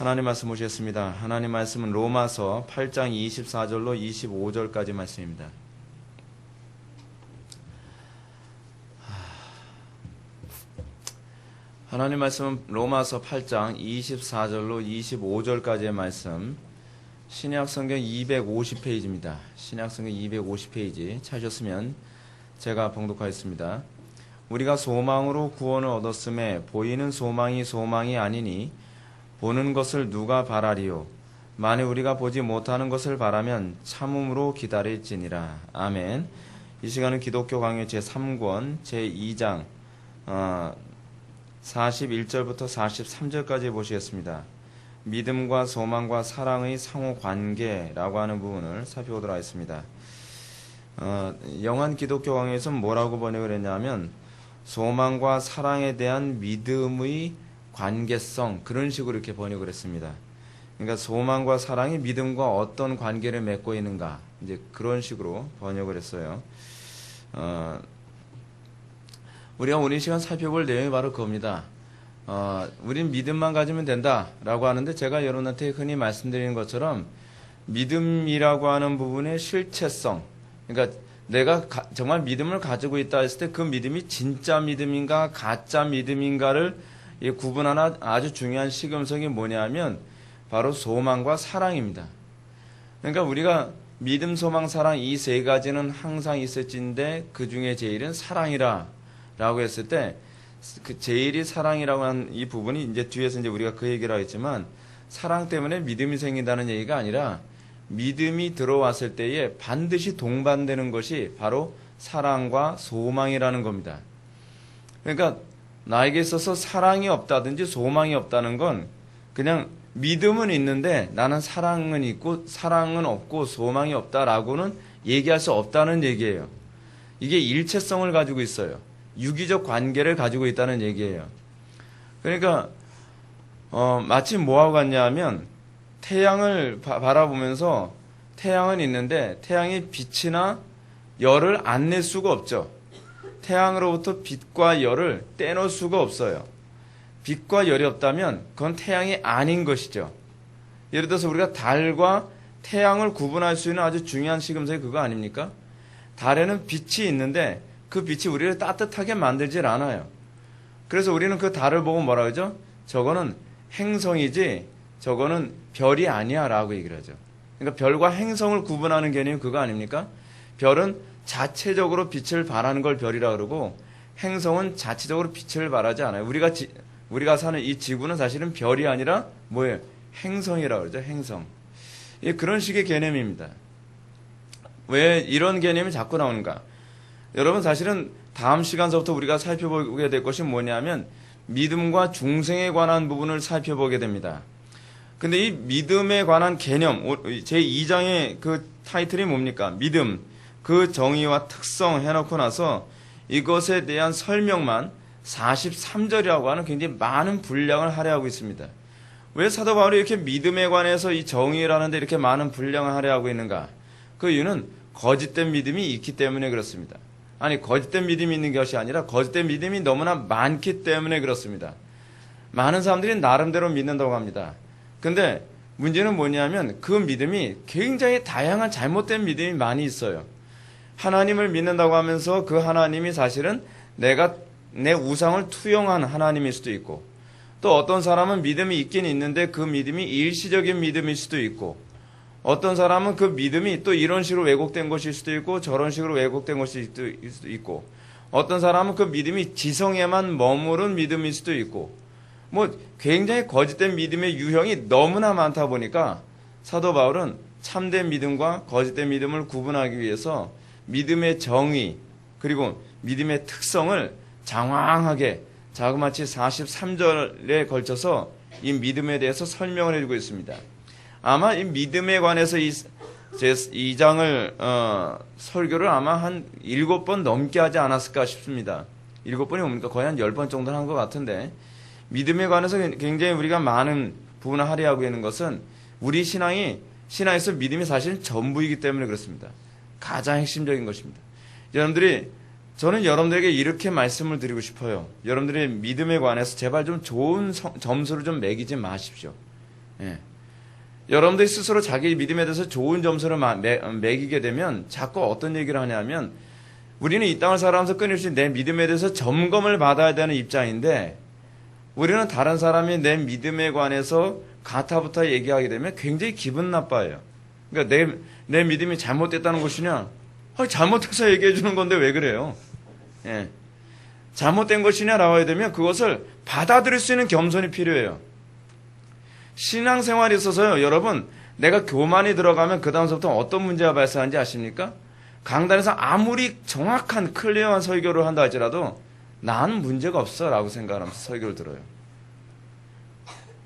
하나님 말씀 보시겠습니다. 하나님 말씀은 로마서 8장 24절로 25절까지 말씀입니다. 하나님 말씀은 로마서 8장 24절로 25절까지의 말씀, 신약성경 250페이지입니다. 신약성경 250페이지 찾으셨으면 제가 봉독하겠습니다. 우리가 소망으로 구원을 얻었음에 보이는 소망이 아니니 보는 것을 누가 바라리요? 만일 우리가 보지 못하는 것을 바라면 참음으로 기다릴지니라. 아멘. 이 시간은 기독교 강의 제3권 제2장 41절부터 43절까지 보시겠습니다. 믿음과 소망과 사랑의 상호관계라고 하는 부분을 살펴보도록 하겠습니다. 영한 기독교 강의에서는 뭐라고 번역을 했냐면 소망과 사랑에 대한 믿음의 관계성, 그런 식으로 이렇게 번역을 했습니다. 그러니까 소망과 사랑이 믿음과 어떤 관계를 맺고 있는가, 이제 그런 식으로 번역을 했어요. 우리가 오늘 이 시간 살펴볼 내용이 바로 그겁니다. 우린 믿음만 가지면 된다라고 하는데, 제가 여러분한테 흔히 말씀드리는 것처럼 믿음이라고 하는 부분의 실체성, 그러니까 내가 정말 믿음을 가지고 있다 했을 때 그 믿음이 진짜 믿음인가 가짜 믿음인가를 구분하는 아주 중요한 시금석이 뭐냐면 바로 소망과 사랑입니다. 그러니까 우리가 믿음, 소망, 사랑 이 세 가지는 항상 있을진데 그 중에 제일은 사랑이라 라고 했을 때, 그 제일이 사랑이라고 하는 이 부분이 이제 뒤에서 이제 우리가 그 얘기를 하겠지만, 사랑 때문에 믿음이 생긴다는 얘기가 아니라 믿음이 들어왔을 때에 반드시 동반되는 것이 바로 사랑과 소망이라는 겁니다. 그러니까 나에게 있어서 사랑이 없다든지 소망이 없다는 건 그냥 믿음은 있는데 나는 사랑은 있고 사랑은 없고 소망이 없다라고는 얘기할 수 없다는 얘기예요. 이게 일체성을 가지고 있어요. 유기적 관계를 가지고 있다는 얘기예요. 그러니까 마치 뭐하고 같냐 하면 태양을 바라보면서 태양은 있는데 태양이 빛이나 열을 안 낼 수가 없죠. 태양으로부터 빛과 열을 떼놓을 수가 없어요. 빛과 열이 없다면 그건 태양이 아닌 것이죠. 예를 들어서 우리가 달과 태양을 구분할 수 있는 아주 중요한 시금석이 그거 아닙니까? 달에는 빛이 있는데 그 빛이 우리를 따뜻하게 만들질 않아요. 그래서 우리는 그 달을 보고 뭐라 그러죠? 저거는 행성이지 저거는 별이 아니야 라고 얘기를 하죠. 그러니까 별과 행성을 구분하는 개념이 그거 아닙니까? 별은 자체적으로 빛을 발하는 걸 별이라 그러고 행성은 자체적으로 빛을 발하지 않아요. 우리가 사는 이 지구는 사실은 별이 아니라 뭐예요? 행성이라고 그러죠. 행성. 그런 식의 개념입니다. 왜 이런 개념이 자꾸 나오는가? 여러분, 사실은 다음 시간서부터 우리가 살펴보게 될 것이 뭐냐면 믿음과 중생에 관한 부분을 살펴보게 됩니다. 근데 이 믿음에 관한 개념, 제2장의 그 타이틀이 뭡니까? 믿음, 그 정의와 특성 해놓고 나서 이것에 대한 설명만 43절이라고 하는 굉장히 많은 분량을 할애하고 있습니다. 왜 사도 바울이 이렇게 믿음에 관해서 이 정의라는데 이렇게 많은 분량을 할애하고 있는가? 그 이유는 거짓된 믿음이 있기 때문에 그렇습니다. 아니, 거짓된 믿음이 있는 것이 아니라 거짓된 믿음이 너무나 많기 때문에 그렇습니다. 많은 사람들이 나름대로 믿는다고 합니다. 근데 문제는 뭐냐면 그 믿음이 굉장히 다양한 잘못된 믿음이 많이 있어요. 하나님을 믿는다고 하면서 그 하나님이 사실은 내가 내 우상을 투영한 하나님일 수도 있고, 또 어떤 사람은 믿음이 있긴 있는데 그 믿음이 일시적인 믿음일 수도 있고, 어떤 사람은 그 믿음이 또 이런 식으로 왜곡된 것일 수도 있고 저런 식으로 왜곡된 것일 수도 있고, 어떤 사람은 그 믿음이 지성에만 머무른 믿음일 수도 있고, 뭐 굉장히 거짓된 믿음의 유형이 너무나 많다 보니까 사도 바울은 참된 믿음과 거짓된 믿음을 구분하기 위해서 믿음의 정의 그리고 믿음의 특성을 장황하게 자그마치 43절에 걸쳐서 이 믿음에 대해서 설명을 해주고 있습니다. 아마 이 믿음에 관해서 제 2장을 설교를 아마 한 7번 넘게 하지 않았을까 싶습니다. 7번이 뭡니까? 거의 한 10번 정도는 한 것 같은데, 믿음에 관해서 굉장히 우리가 많은 부분을 할애하고 있는 것은 우리 신앙에서 믿음이 사실 전부이기 때문에 그렇습니다. 가장 핵심적인 것입니다. 저는 여러분들에게 이렇게 말씀을 드리고 싶어요. 여러분들의 믿음에 관해서 제발 좀 좋은 점수를 좀 매기지 마십시오. 예. 여러분들이 스스로 자기 믿음에 대해서 좋은 점수를 매기게 되면 자꾸 어떤 얘기를 하냐면 우리는 이 땅을 살아가면서 끊임없이 내 믿음에 대해서 점검을 받아야 되는 입장인데 우리는 다른 사람이 내 믿음에 관해서 가타부타 얘기하게 되면 굉장히 기분 나빠요. 그러니까 내 믿음이 잘못됐다는 것이냐? 잘못해서 얘기해 주는 건데 왜 그래요? 예. 잘못된 것이냐라고 해야 되면 그것을 받아들일 수 있는 겸손이 필요해요. 신앙생활에 있어서요, 여러분, 내가 교만이 들어가면 그 다음부터 어떤 문제가 발생하는지 아십니까? 강단에서 아무리 정확한 클리어한 설교를 한다 할지라도 나는 문제가 없어 라고 생각하면서 설교를 들어요.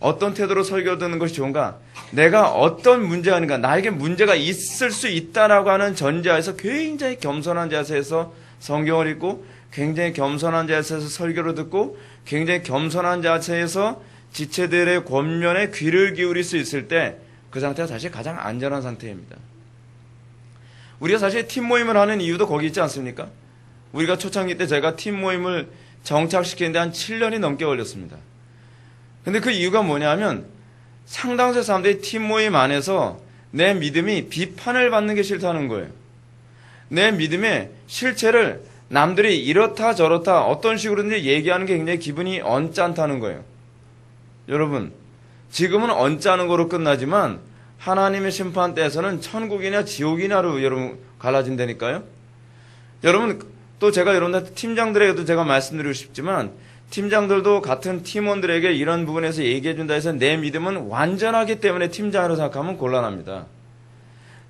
어떤 태도로 설교 듣는 것이 좋은가? 내가 어떤 문제가 있는가? 나에게 문제가 있을 수 있다라고 하는 전제하에서 굉장히 겸손한 자세에서 성경을 읽고 굉장히 겸손한 자세에서 설교를 듣고 굉장히 겸손한 자세에서 지체들의 권면에 귀를 기울일 수 있을 때 그 상태가 사실 가장 안전한 상태입니다. 우리가 사실 팀 모임을 하는 이유도 거기 있지 않습니까? 우리가 초창기 때 제가 팀 모임을 정착시키는데 한 7년이 넘게 걸렸습니다. 근데 그 이유가 뭐냐면 상당수 사람들이 팀 모임 안에서 내 믿음이 비판을 받는 게 싫다는 거예요. 내 믿음의 실체를 남들이 이렇다 저렇다 어떤 식으로든지 얘기하는 게 굉장히 기분이 언짢다는 거예요. 여러분, 지금은 언짢은 거로 끝나지만 하나님의 심판 때에서는 천국이냐 지옥이냐로 여러분 갈라진다니까요. 여러분, 또 제가 여러분들 팀장들에게도 제가 말씀드리고 싶지만 팀장들도 같은 팀원들에게 이런 부분에서 얘기해 준다 해서 내 믿음은 완전하기 때문에 팀장으로 생각하면 곤란합니다.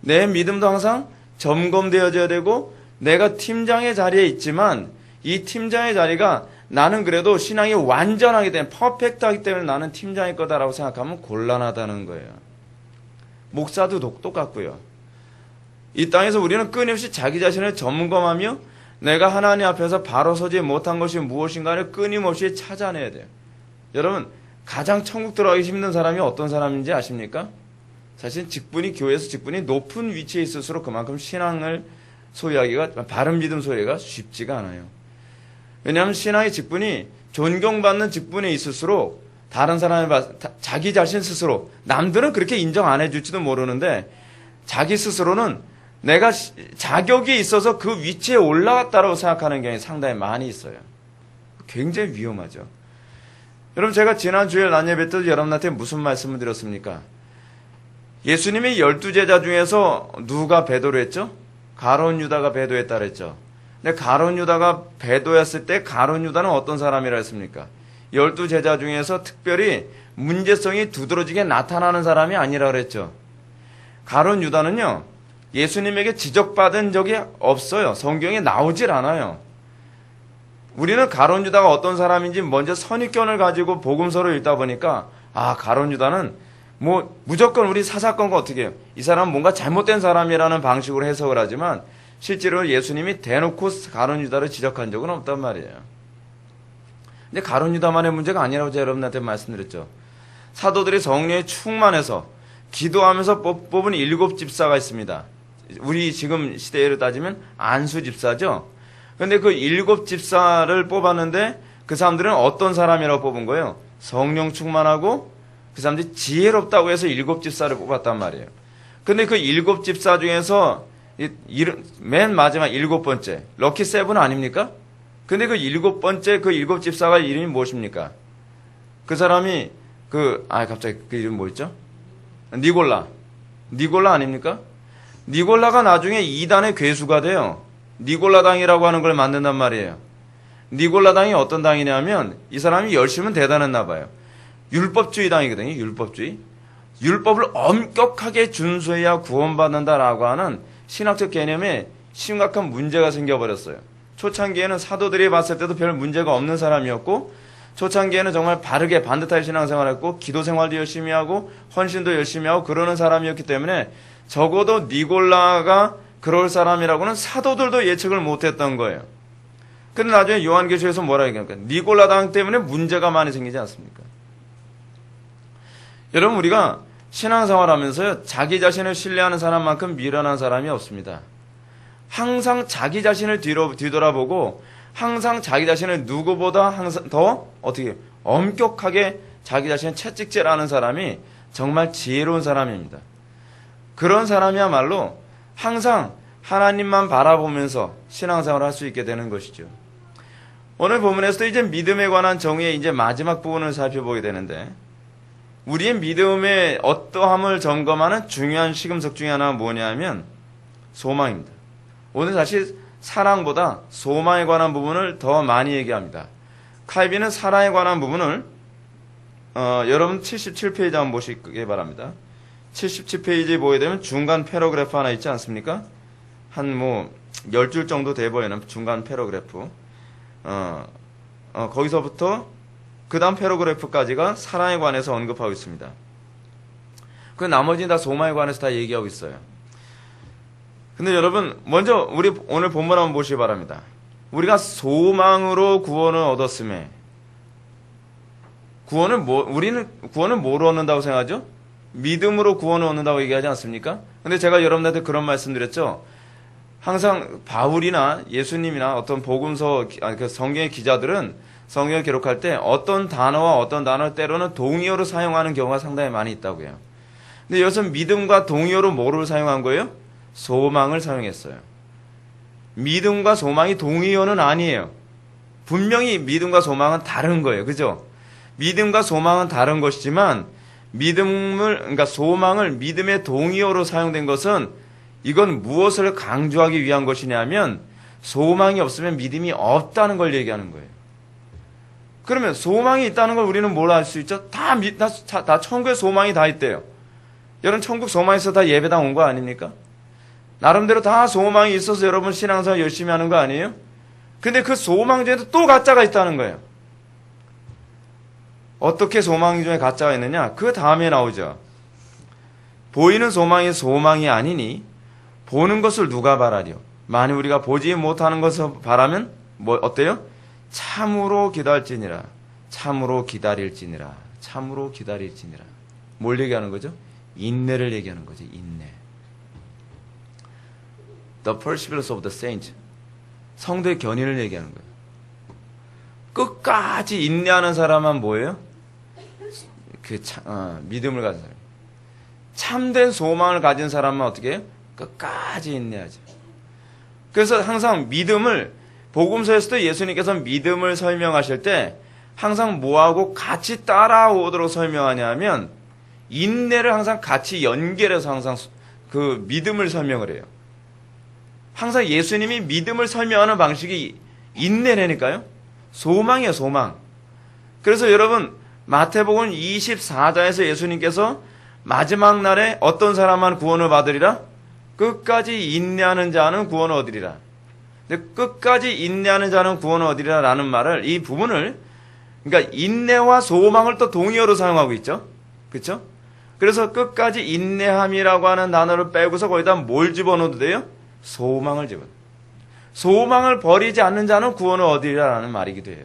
내 믿음도 항상 점검되어져야 되고 내가 팀장의 자리에 있지만 이 팀장의 자리가 나는 그래도 신앙이 완전하기 때문에 퍼펙트하기 때문에 나는 팀장일 거다라고 생각하면 곤란하다는 거예요. 목사도 똑같고요. 이 땅에서 우리는 끊임없이 자기 자신을 점검하며 내가 하나님 앞에서 바로 서지 못한 것이 무엇인가를 끊임없이 찾아내야 돼요. 여러분, 가장 천국 들어가기 힘든 사람이 어떤 사람인지 아십니까? 사실 교회에서 직분이 높은 위치에 있을수록 그만큼 신앙을 소유하기가, 바른 믿음 소유하기가 쉽지가 않아요. 왜냐하면 신앙의 직분이 존경받는 직분에 있을수록 다른 자기 자신 스스로, 남들은 그렇게 인정 안 해줄지도 모르는데 자기 스스로는 내가 자격이 있어서 그 위치에 올라갔다고 생각하는 경향이 상당히 많이 있어요. 굉장히 위험하죠. 여러분, 제가 지난 주일 낮 예배 때 여러분한테 무슨 말씀을 드렸습니까? 예수님이 12제자 중에서 누가 배도를 했죠? 가룟 유다가 배도했다 그랬죠. 근데 가룟 유다가 배도했을 때 가룟 유다는 어떤 사람이라 했습니까? 12제자 중에서 특별히 문제성이 두드러지게 나타나는 사람이 아니라 그랬죠. 가룟 유다는요, 예수님에게 지적받은 적이 없어요. 성경에 나오질 않아요. 우리는 가룟 유다가 어떤 사람인지 먼저 선입견을 가지고 복음서를 읽다 보니까 가룟 유다는 무조건 우리 사사건과 어떻게 해요? 이 사람은 뭔가 잘못된 사람이라는 방식으로 해석을 하지만 실제로 예수님이 대놓고 가룟 유다를 지적한 적은 없단 말이에요. 근데 가룟 유다만의 문제가 아니라고 제가 여러분한테 말씀드렸죠. 사도들이 성령에 충만해서 기도하면서 뽑은 7 집사가 있습니다. 우리 지금 시대로 따지면 안수 집사죠. 근데 그 7 집사를 뽑았는데 그 사람들은 어떤 사람이라고 뽑은 거예요? 성령 충만하고 그 사람들이 지혜롭다고 해서 7 집사를 뽑았단 말이에요. 근데 그 7 집사 중에서 맨 마지막 7번째 럭키 세븐 아닙니까? 근데 그 7번째 그 7 집사가 이름이 무엇입니까? 그 사람이 갑자기 그 이름 뭐였죠? 니골라 아닙니까? 니골라가 나중에 이단의 괴수가 돼요. 니골라당이라고 하는 걸 만든단 말이에요. 니골라당이 어떤 당이냐면 이 사람이 열심은 대단했나 봐요. 율법주의 당이거든요. 율법을 엄격하게 준수해야 구원받는다라고 하는 신학적 개념에 심각한 문제가 생겨버렸어요. 초창기에는 사도들이 봤을 때도 별 문제가 없는 사람이었고 초창기에는 정말 바르게 반듯하게 신앙생활했고 기도 생활도 열심히 하고 헌신도 열심히 하고 그러는 사람이었기 때문에 적어도 니골라가 그럴 사람이라고는 사도들도 예측을 못했던 거예요. 근데 나중에 요한계시록에서 뭐라 얘기합니까? 니골라 당 때문에 문제가 많이 생기지 않습니까? 여러분, 우리가 신앙생활하면서요, 자기 자신을 신뢰하는 사람만큼 미련한 사람이 없습니다. 항상 자기 자신을 뒤돌아보고 항상 자기 자신을 누구보다 항상 더 엄격하게 자기 자신을 채찍질하는 사람이 정말 지혜로운 사람입니다. 그런 사람이야말로 항상 하나님만 바라보면서 신앙생활을 할 수 있게 되는 것이죠. 오늘 본문에서도 이제 믿음에 관한 정의의 이제 마지막 부분을 살펴보게 되는데, 우리의 믿음의 어떠함을 점검하는 중요한 시금석 중에 하나가 뭐냐면 소망입니다. 오늘 사실 사랑보다 소망에 관한 부분을 더 많이 얘기합니다. 칼빈은 사랑에 관한 부분을 여러분 77페이지 한번 보시기 바랍니다. 77페이지에 보게 되면 중간 패러그래프 하나 있지 않습니까? 한 10줄 정도 돼 보이는 중간 패러그래프. 거기서부터 그 다음 패러그래프까지가 사랑에 관해서 언급하고 있습니다. 그 나머지는 다 소망에 관해서 다 얘기하고 있어요. 근데 여러분, 먼저 우리 오늘 본문 한번 보시기 바랍니다. 우리가 소망으로 구원을 얻었음에, 우리는 구원을 뭐로 얻는다고 생각하죠? 믿음으로 구원을 얻는다고 얘기하지 않습니까? 근데 제가 여러분들한테 그런 말씀 드렸죠? 항상 바울이나 예수님이나 어떤 복음서, 그 성경의 기자들은 성경을 기록할 때 어떤 단어와 어떤 단어를 때로는 동의어로 사용하는 경우가 상당히 많이 있다고요. 근데 여기서 믿음과 동의어로 뭐를 사용한 거예요? 소망을 사용했어요. 믿음과 소망이 동의어는 아니에요. 분명히 믿음과 소망은 다른 거예요. 그죠? 믿음과 소망은 다른 것이지만 그러니까 소망을 믿음의 동의어로 사용된 것은 이건 무엇을 강조하기 위한 것이냐면 소망이 없으면 믿음이 없다는 걸 얘기하는 거예요. 그러면 소망이 있다는 걸 우리는 뭘 알 수 있죠? 다 천국에 소망이 다 있대요. 여러분 천국 소망에서 다 예배당 온 거 아닙니까? 나름대로 다 소망이 있어서 여러분 신앙생활 열심히 하는 거 아니에요? 근데 그 소망 중에도 또 가짜가 있다는 거예요. 어떻게 소망 중에 가짜가 있느냐? 그 다음에 나오죠. 보이는 소망이 소망이 아니니 보는 것을 누가 바라리요? 만일 우리가 보지 못하는 것을 바라면 어때요? 참으로 기다릴지니라. 참으로 기다릴지니라. 참으로 기다릴지니라. 뭘 얘기하는 거죠? 인내를 얘기하는 거죠. 인내. The perseverance of the saint. 성도의 견인을 얘기하는 거예요. 끝까지 인내하는 사람은 뭐예요? 믿음을 가진 사람. 참된 소망을 가진 사람은 어떻게 해요? 끝까지 인내하죠. 그래서 항상 믿음을, 복음서에서도 예수님께서 믿음을 설명하실 때 항상 뭐하고 같이 따라오도록 설명하냐면 인내를 항상 같이 연결해서 항상 그 믿음을 설명을 해요. 항상 예수님이 믿음을 설명하는 방식이 인내라니까요. 소망이에요, 소망. 그래서 여러분 마태복음 24장에서 예수님께서 마지막 날에 어떤 사람만 구원을 받으리라? 끝까지 인내하는 자는 구원을 얻으리라. 근데 끝까지 인내하는 자는 구원을 얻으리라 라는 말을, 이 부분을, 그러니까 인내와 소망을 또 동의어로 사용하고 있죠. 그렇죠? 그래서 끝까지 인내함이라고 하는 단어를 빼고서 거기다 뭘 집어넣어도 돼요? 소망을 집어넣어요. 소망을 버리지 않는 자는 구원을 얻으리라 라는 말이기도 해요.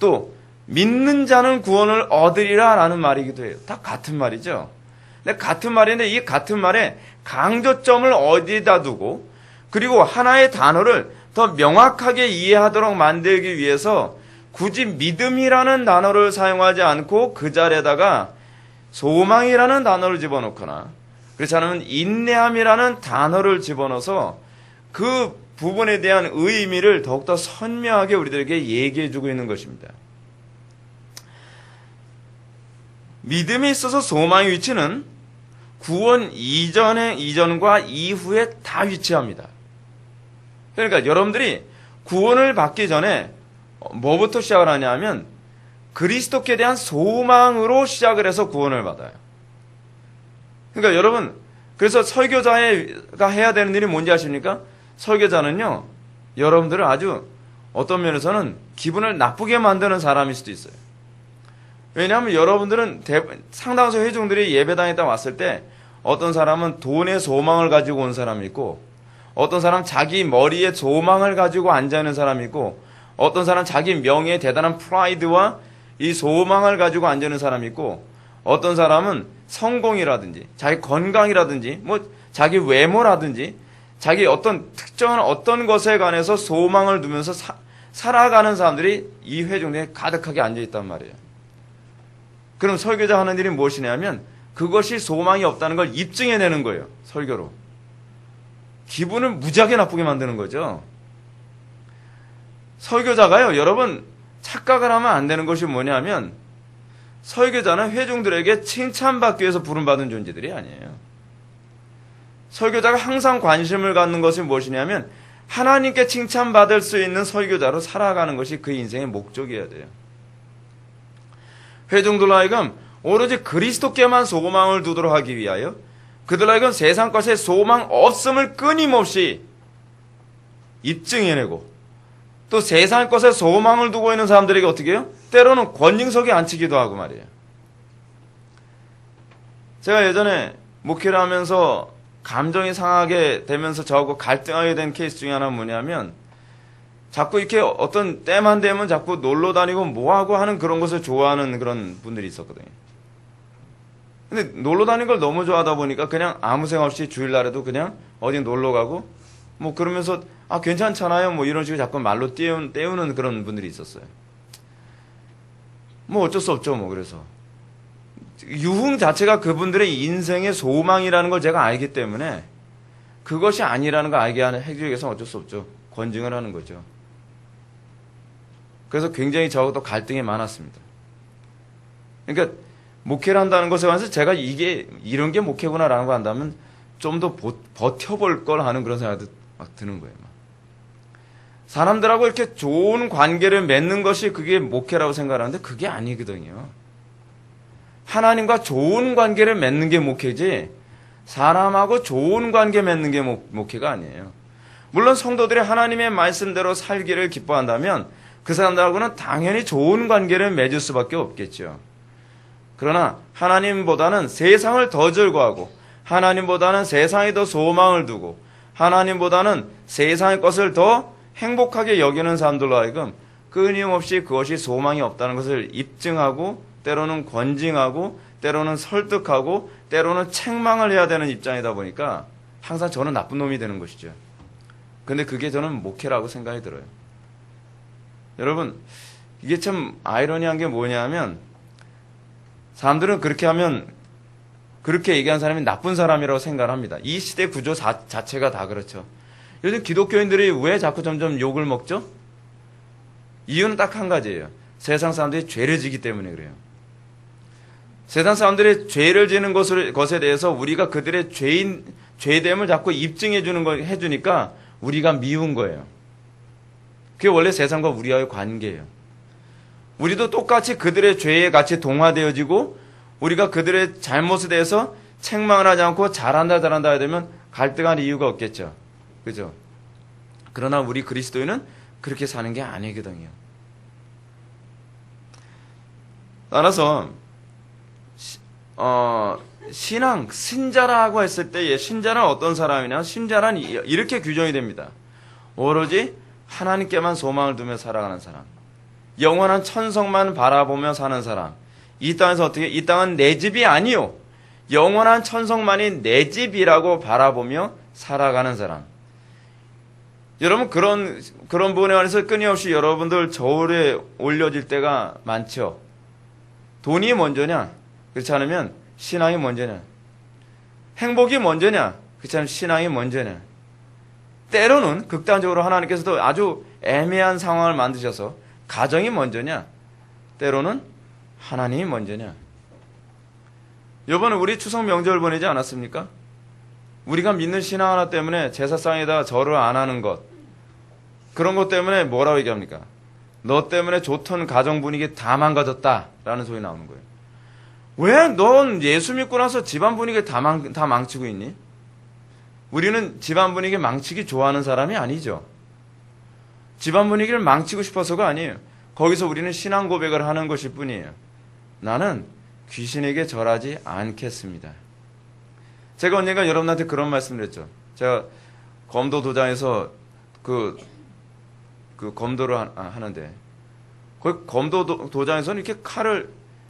또 믿는 자는 구원을 얻으리라 라는 말이기도 해요. 다 같은 말이죠. 근데 같은 말인데 이 같은 말에 강조점을 어디다 두고 그리고 하나의 단어를 더 명확하게 이해하도록 만들기 위해서 굳이 믿음이라는 단어를 사용하지 않고 그 자리에다가 소망이라는 단어를 집어넣거나 그렇지 않으면 인내함이라는 단어를 집어넣어서 그 부분에 대한 의미를 더욱더 선명하게 우리들에게 얘기해주고 있는 것입니다. 믿음에 있어서 소망의 위치는 구원 이전과 이후에 다 위치합니다. 그러니까 여러분들이 구원을 받기 전에 뭐부터 시작을 하냐 하면 그리스도께 대한 소망으로 시작을 해서 구원을 받아요. 그러니까 여러분, 그래서 설교자가 해야 되는 일이 뭔지 아십니까? 설교자는요, 여러분들을 아주 어떤 면에서는 기분을 나쁘게 만드는 사람일 수도 있어요. 왜냐하면 여러분들은 상당수 회중들이 예배당에 딱 왔을 때 어떤 사람은 돈의 소망을 가지고 온 사람이 있고 어떤 사람은 자기 머리에 소망을 가지고 앉아있는 사람이 있고 어떤 사람은 자기 명예에 대단한 프라이드와 이 소망을 가지고 앉아있는 사람이 있고 어떤 사람은 성공이라든지 자기 건강이라든지 뭐 자기 외모라든지 자기 어떤 특정한 어떤 것에 관해서 소망을 두면서 살아가는 사람들이 이 회중에 가득하게 앉아있단 말이에요. 그럼 설교자 하는 일이 무엇이냐면 그것이 소망이 없다는 걸 입증해내는 거예요. 설교로. 기분을 무지하게 나쁘게 만드는 거죠. 설교자가요, 여러분 착각을 하면 안 되는 것이 뭐냐면 설교자는 회중들에게 칭찬받기 위해서 부름받은 존재들이 아니에요. 설교자가 항상 관심을 갖는 것이 무엇이냐면 하나님께 칭찬받을 수 있는 설교자로 살아가는 것이 그 인생의 목적이어야 돼요. 회중들로 하여금 오로지 그리스도께만 소망을 두도록 하기 위하여 그들로 하여금 세상 것에 소망 없음을 끊임없이 입증해내고 또 세상 것에 소망을 두고 있는 사람들에게 어떻게 해요? 때로는 권징석에 앉히기도 하고 말이에요. 제가 예전에 목회를 하면서 감정이 상하게 되면서 저하고 갈등하게 된 케이스 중에 하나는 뭐냐면 자꾸 이렇게 어떤 때만 되면 자꾸 놀러 다니고 뭐하고 하는 그런 것을 좋아하는 그런 분들이 있었거든요. 근데 놀러 다니는 걸 너무 좋아하다 보니까 그냥 아무 생각 없이 주일날에도 그냥 어디 놀러 가고 뭐 그러면서 아 괜찮잖아요 뭐 이런 식으로 자꾸 말로 때우는 그런 분들이 있었어요. 뭐 어쩔 수 없죠 뭐. 그래서 유흥 자체가 그분들의 인생의 소망이라는 걸 제가 알기 때문에 그것이 아니라는 걸 알게 하는 해주기 위해서는 어쩔 수 없죠. 권징을 하는 거죠. 그래서 굉장히 저하고도 갈등이 많았습니다. 그러니까 목회를 한다는 것에 관해서 제가 이게 이런 게 목회구나라는 걸 안다면 좀 더 버텨볼 걸 하는 그런 생각도 막 드는 거예요. 막. 사람들하고 이렇게 좋은 관계를 맺는 것이 그게 목회라고 생각하는데 그게 아니거든요. 하나님과 좋은 관계를 맺는 게 목회지 사람하고 좋은 관계 맺는 게 목회가 아니에요. 물론 성도들이 하나님의 말씀대로 살기를 기뻐한다면 그 사람들하고는 당연히 좋은 관계를 맺을 수밖에 없겠죠. 그러나 하나님보다는 세상을 더 즐거워하고 하나님보다는 세상에 더 소망을 두고 하나님보다는 세상의 것을 더 행복하게 여기는 사람들로 하여금 끊임없이 그것이 소망이 없다는 것을 입증하고 때로는 권징하고 때로는 설득하고 때로는 책망을 해야 되는 입장이다 보니까 항상 저는 나쁜 놈이 되는 것이죠. 근데 그게 저는 목회라고 생각이 들어요. 여러분 이게 참 아이러니한 게 뭐냐면 사람들은 그렇게 하면 그렇게 얘기한 사람이 나쁜 사람이라고 생각을 합니다. 이 시대 구조 자체가 다 그렇죠. 요즘 기독교인들이 왜 자꾸 점점 욕을 먹죠? 이유는 딱 한 가지예요. 세상 사람들이 죄를 지기 때문에 그래요. 세상 사람들이 죄를 지는 것에 대해서 우리가 그들의 죄됨을 자꾸 입증해주는 걸 해주니까 우리가 미운 거예요. 그게 원래 세상과 우리와의 관계예요. 우리도 똑같이 그들의 죄에 같이 동화되어지고 우리가 그들의 잘못에 대해서 책망을 하지 않고 잘한다 하게 되면 갈등할 이유가 없겠죠. 그죠? 그러나 우리 그리스도인은 그렇게 사는 게 아니거든요. 따라서 신앙, 신자라고 했을 때 신자는 어떤 사람이냐? 신자란 이렇게 규정이 됩니다. 오로지 하나님께만 소망을 두며 살아가는 사람. 영원한 천성만 바라보며 사는 사람. 이 땅에서 어떻게? 이 땅은 내 집이 아니요. 영원한 천성만이 내 집이라고 바라보며 살아가는 사람. 여러분 그런 부분에 관해서 끊임없이 여러분들 저울에 올려질 때가 많죠. 돈이 먼저냐? 그렇지 않으면 신앙이 먼저냐? 행복이 먼저냐? 그렇지 않으면 신앙이 먼저냐? 때로는 극단적으로 하나님께서도 아주 애매한 상황을 만드셔서 가정이 먼저냐? 때로는 하나님이 먼저냐? 이번에 우리 추석 명절 보내지 않았습니까? 우리가 믿는 신앙 하나 때문에 제사상에다 절을 안 하는 것, 그런 것 때문에 뭐라고 얘기합니까? 너 때문에 좋던 가정 분위기 다 망가졌다라는 소리 나오는 거예요. 왜 넌 예수 믿고 나서 집안 분위기 다 망치고 있니? 우리는 집안 분위기 망치기 좋아하는 사람이 아니죠. 집안 분위기를 망치고 싶어서가 아니에요. 거기서 우리는 신앙 고백을 하는 것일 뿐이에요. 나는 귀신에게 절하지 않겠습니다. 제가 언젠가 여러분한테 그런 말씀을 했죠. 제가 검도 도장에서 그 검도를 하는데 거기 검도 도장에서는 이렇게 칼을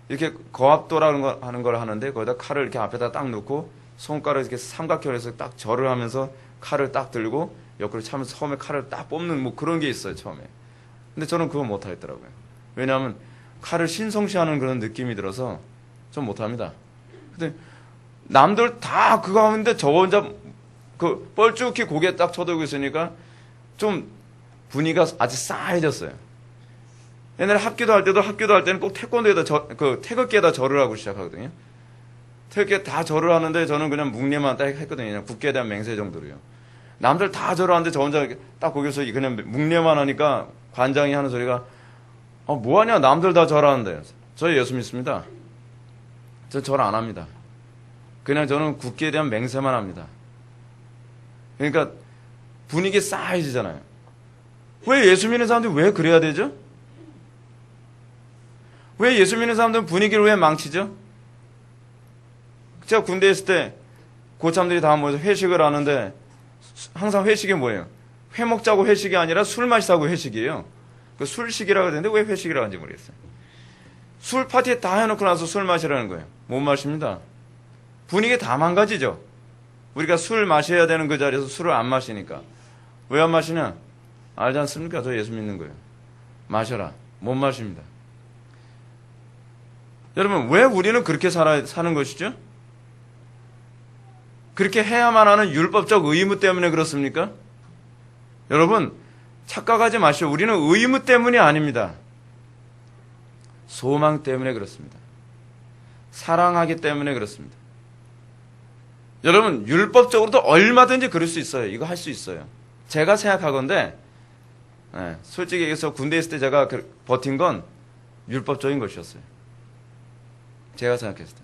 이렇게 거합도라는 거 하는 걸 하는데 거기다 칼을 이렇게 앞에다 딱 놓고 손가락을 이렇게 삼각형에서 딱 절을 하면서 칼을 딱 들고 옆으로 차면서 처음에 칼을 딱 뽑는 뭐 그런 게 있어요 처음에. 근데 저는 그거 못 하겠더라고요. 왜냐하면 칼을 신성시하는 그런 느낌이 들어서 좀 못합니다. 근데 남들 다 그거 하는데 저 혼자 그 뻘쭉히 고개 딱 쳐들고 있으니까 좀 분위기가 아주 싸해졌어요. 옛날에 학교도 할 때는 꼭 태권도에다 태극기에다 절을 하고 시작하거든요. 태극기에 다 절을 하는데 저는 그냥 묵념만 딱 했거든요. 그냥 국기에 대한 맹세 정도로요. 남들 다 절을 하는데 저 혼자 딱 거기서 그냥 묵념만 하니까 관장이 하는 소리가 뭐하냐 남들 다 절하는데. 저 예수 믿습니다. 저 절 안 합니다. 그냥 저는 국기에 대한 맹세만 합니다. 그러니까 분위기 싸해지잖아요. 왜 예수 믿는 사람들이 왜 그래야 되죠? 왜 예수 믿는 사람들은 분위기를 왜 망치죠? 제가 군대에 있을 때 고참들이 다 모여서 회식을 하는데 항상 회식이 뭐예요? 회 먹자고 회식이 아니라 술 마시자고 회식이에요. 그 술식이라고 하는데 왜 회식이라고 하는지 모르겠어요. 술 파티에 다 해놓고 나서 술 마시라는 거예요. 못 마십니다. 분위기 다 망가지죠. 우리가 술 마셔야 되는 그 자리에서 술을 안 마시니까. 왜 안 마시냐? 알지 않습니까? 저 예수 믿는 거예요. 마셔라. 못 마십니다. 여러분, 왜 우리는 그렇게 사는 것이죠? 그렇게 해야만 하는 율법적 의무 때문에 그렇습니까? 여러분, 착각하지 마시오. 우리는 의무 때문이 아닙니다. 소망 때문에 그렇습니다. 사랑하기 때문에 그렇습니다. 여러분, 율법적으로도 얼마든지 그럴 수 있어요. 이거 할 수 있어요. 제가 생각하건대, 솔직히 얘기해서 군대에 있을 때 제가 버틴 건 율법적인 것이었어요. 제가 생각했을 때.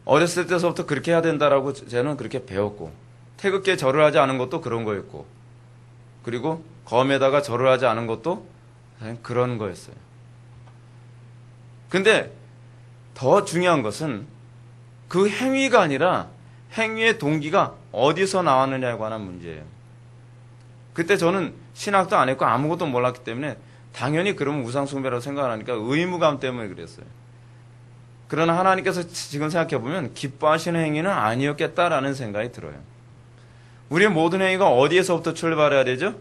어렸을 때서부터 그렇게 해야 된다라고 저는 그렇게 배웠고, 태극기에 절을 하지 않은 것도 그런 거였고, 그리고 검에다가 절을 하지 않은 것도 그런 거였어요. 근데 더 중요한 것은 그 행위가 아니라 행위의 동기가 어디서 나왔느냐에 관한 문제예요. 그때 저는 신학도 안 했고 아무것도 몰랐기 때문에 당연히 그러면 우상숭배라고 생각하니까 의무감 때문에 그랬어요. 그러나 하나님께서 지금 생각해보면 기뻐하시는 행위는 아니었겠다라는 생각이 들어요. 우리의 모든 행위가 어디에서부터 출발해야 되죠?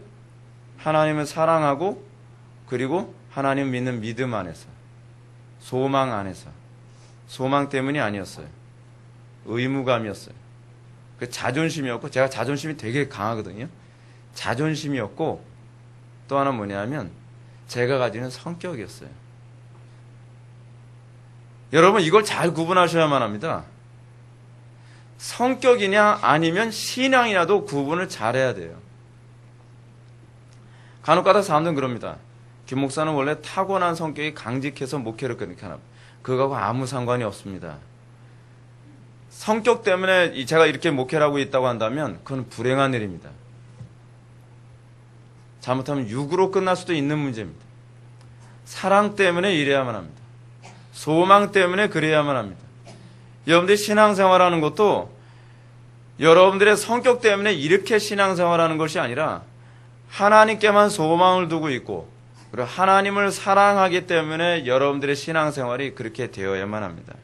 하나님을 사랑하고 그리고 하나님 믿는 믿음 안에서, 소망 안에서. 소망 때문이 아니었어요. 의무감이었어요. 그 자존심이었고, 제가 자존심이 되게 강하거든요. 자존심이었고, 또 하나 뭐냐면 제가 가지는 성격이었어요. 여러분, 이걸 잘 구분하셔야만 합니다. 성격이냐 아니면 신앙이냐도 구분을 잘해야 돼요. 간혹가다 사람들은 그럽니다. 김 목사는 원래 타고난 성격이 강직해서 목회를 그렇게 하나. 그거하고 아무 상관이 없습니다. 성격 때문에 제가 이렇게 목회를 하고 있다고 한다면 그건 불행한 일입니다. 잘못하면 육으로 끝날 수도 있는 문제입니다. 사랑 때문에 이래야만 합니다. 소망 때문에 그래야만 합니다. 여러분들이 신앙생활하는 것도 여러분들의 성격 때문에 이렇게 신앙생활하는 것이 아니라 하나님께만 소망을 두고 있고 그리고 하나님을 사랑하기 때문에 여러분들의 신앙생활이 그렇게 되어야만 합니다.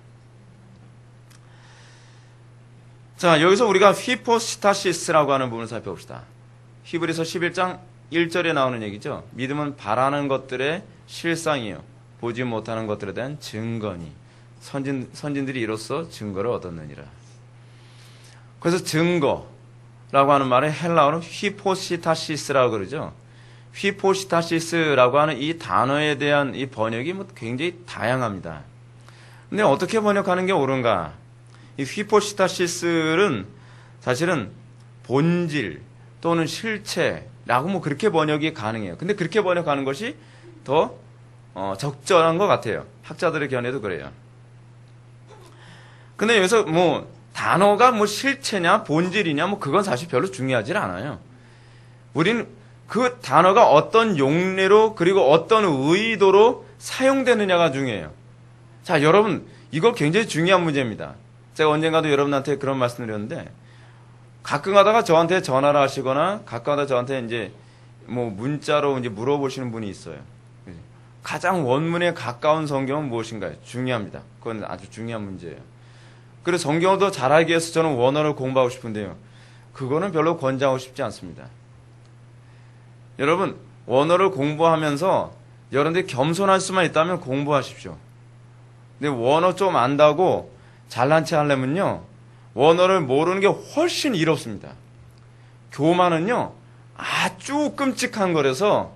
자, 여기서 우리가 휘포스타시스라고 하는 부분을 살펴봅시다. 히브리서 11장 1절에 나오는 얘기죠. 믿음은 바라는 것들의 실상이요 보지 못하는 것들에 대한 증거니 선진들이 이로써 증거를 얻었느니라. 그래서 증거라고 하는 말에 헬라어는 휘포시타시스라고 그러죠. 휘포시타시스라고 하는 이 단어에 대한 이 번역이 굉장히 다양합니다. 근데 어떻게 번역하는 게 옳은가? 이 휘포시타시스는 사실은 본질 또는 실체라고 그렇게 번역이 가능해요. 근데 그렇게 번역하는 것이 더 적절한 것 같아요. 학자들의 견해도 그래요. 근데 여기서 단어가 실체냐 본질이냐 그건 사실 별로 중요하지 않아요. 우리는 그 단어가 어떤 용례로 그리고 어떤 의도로 사용되느냐가 중요해요. 자, 여러분 이거 굉장히 중요한 문제입니다. 제가 언젠가도 여러분한테 그런 말씀을 드렸는데 가끔 가다가 저한테 전화를 하시거나 가끔 가다가 저한테 이제 문자로 이제 물어보시는 분이 있어요. 가장 원문에 가까운 성경은 무엇인가요? 중요합니다. 그건 아주 중요한 문제예요. 그래서 성경을 더 잘 알기 위해서 저는 원어를 공부하고 싶은데요. 그거는 별로 권장하고 싶지 않습니다. 여러분, 원어를 공부하면서 여러분들이 겸손할 수만 있다면 공부하십시오. 근데 원어 좀 안다고 잘난 체 하려면요, 원어를 모르는 게 훨씬 이롭습니다. 교만은요, 아주 끔찍한 거라서,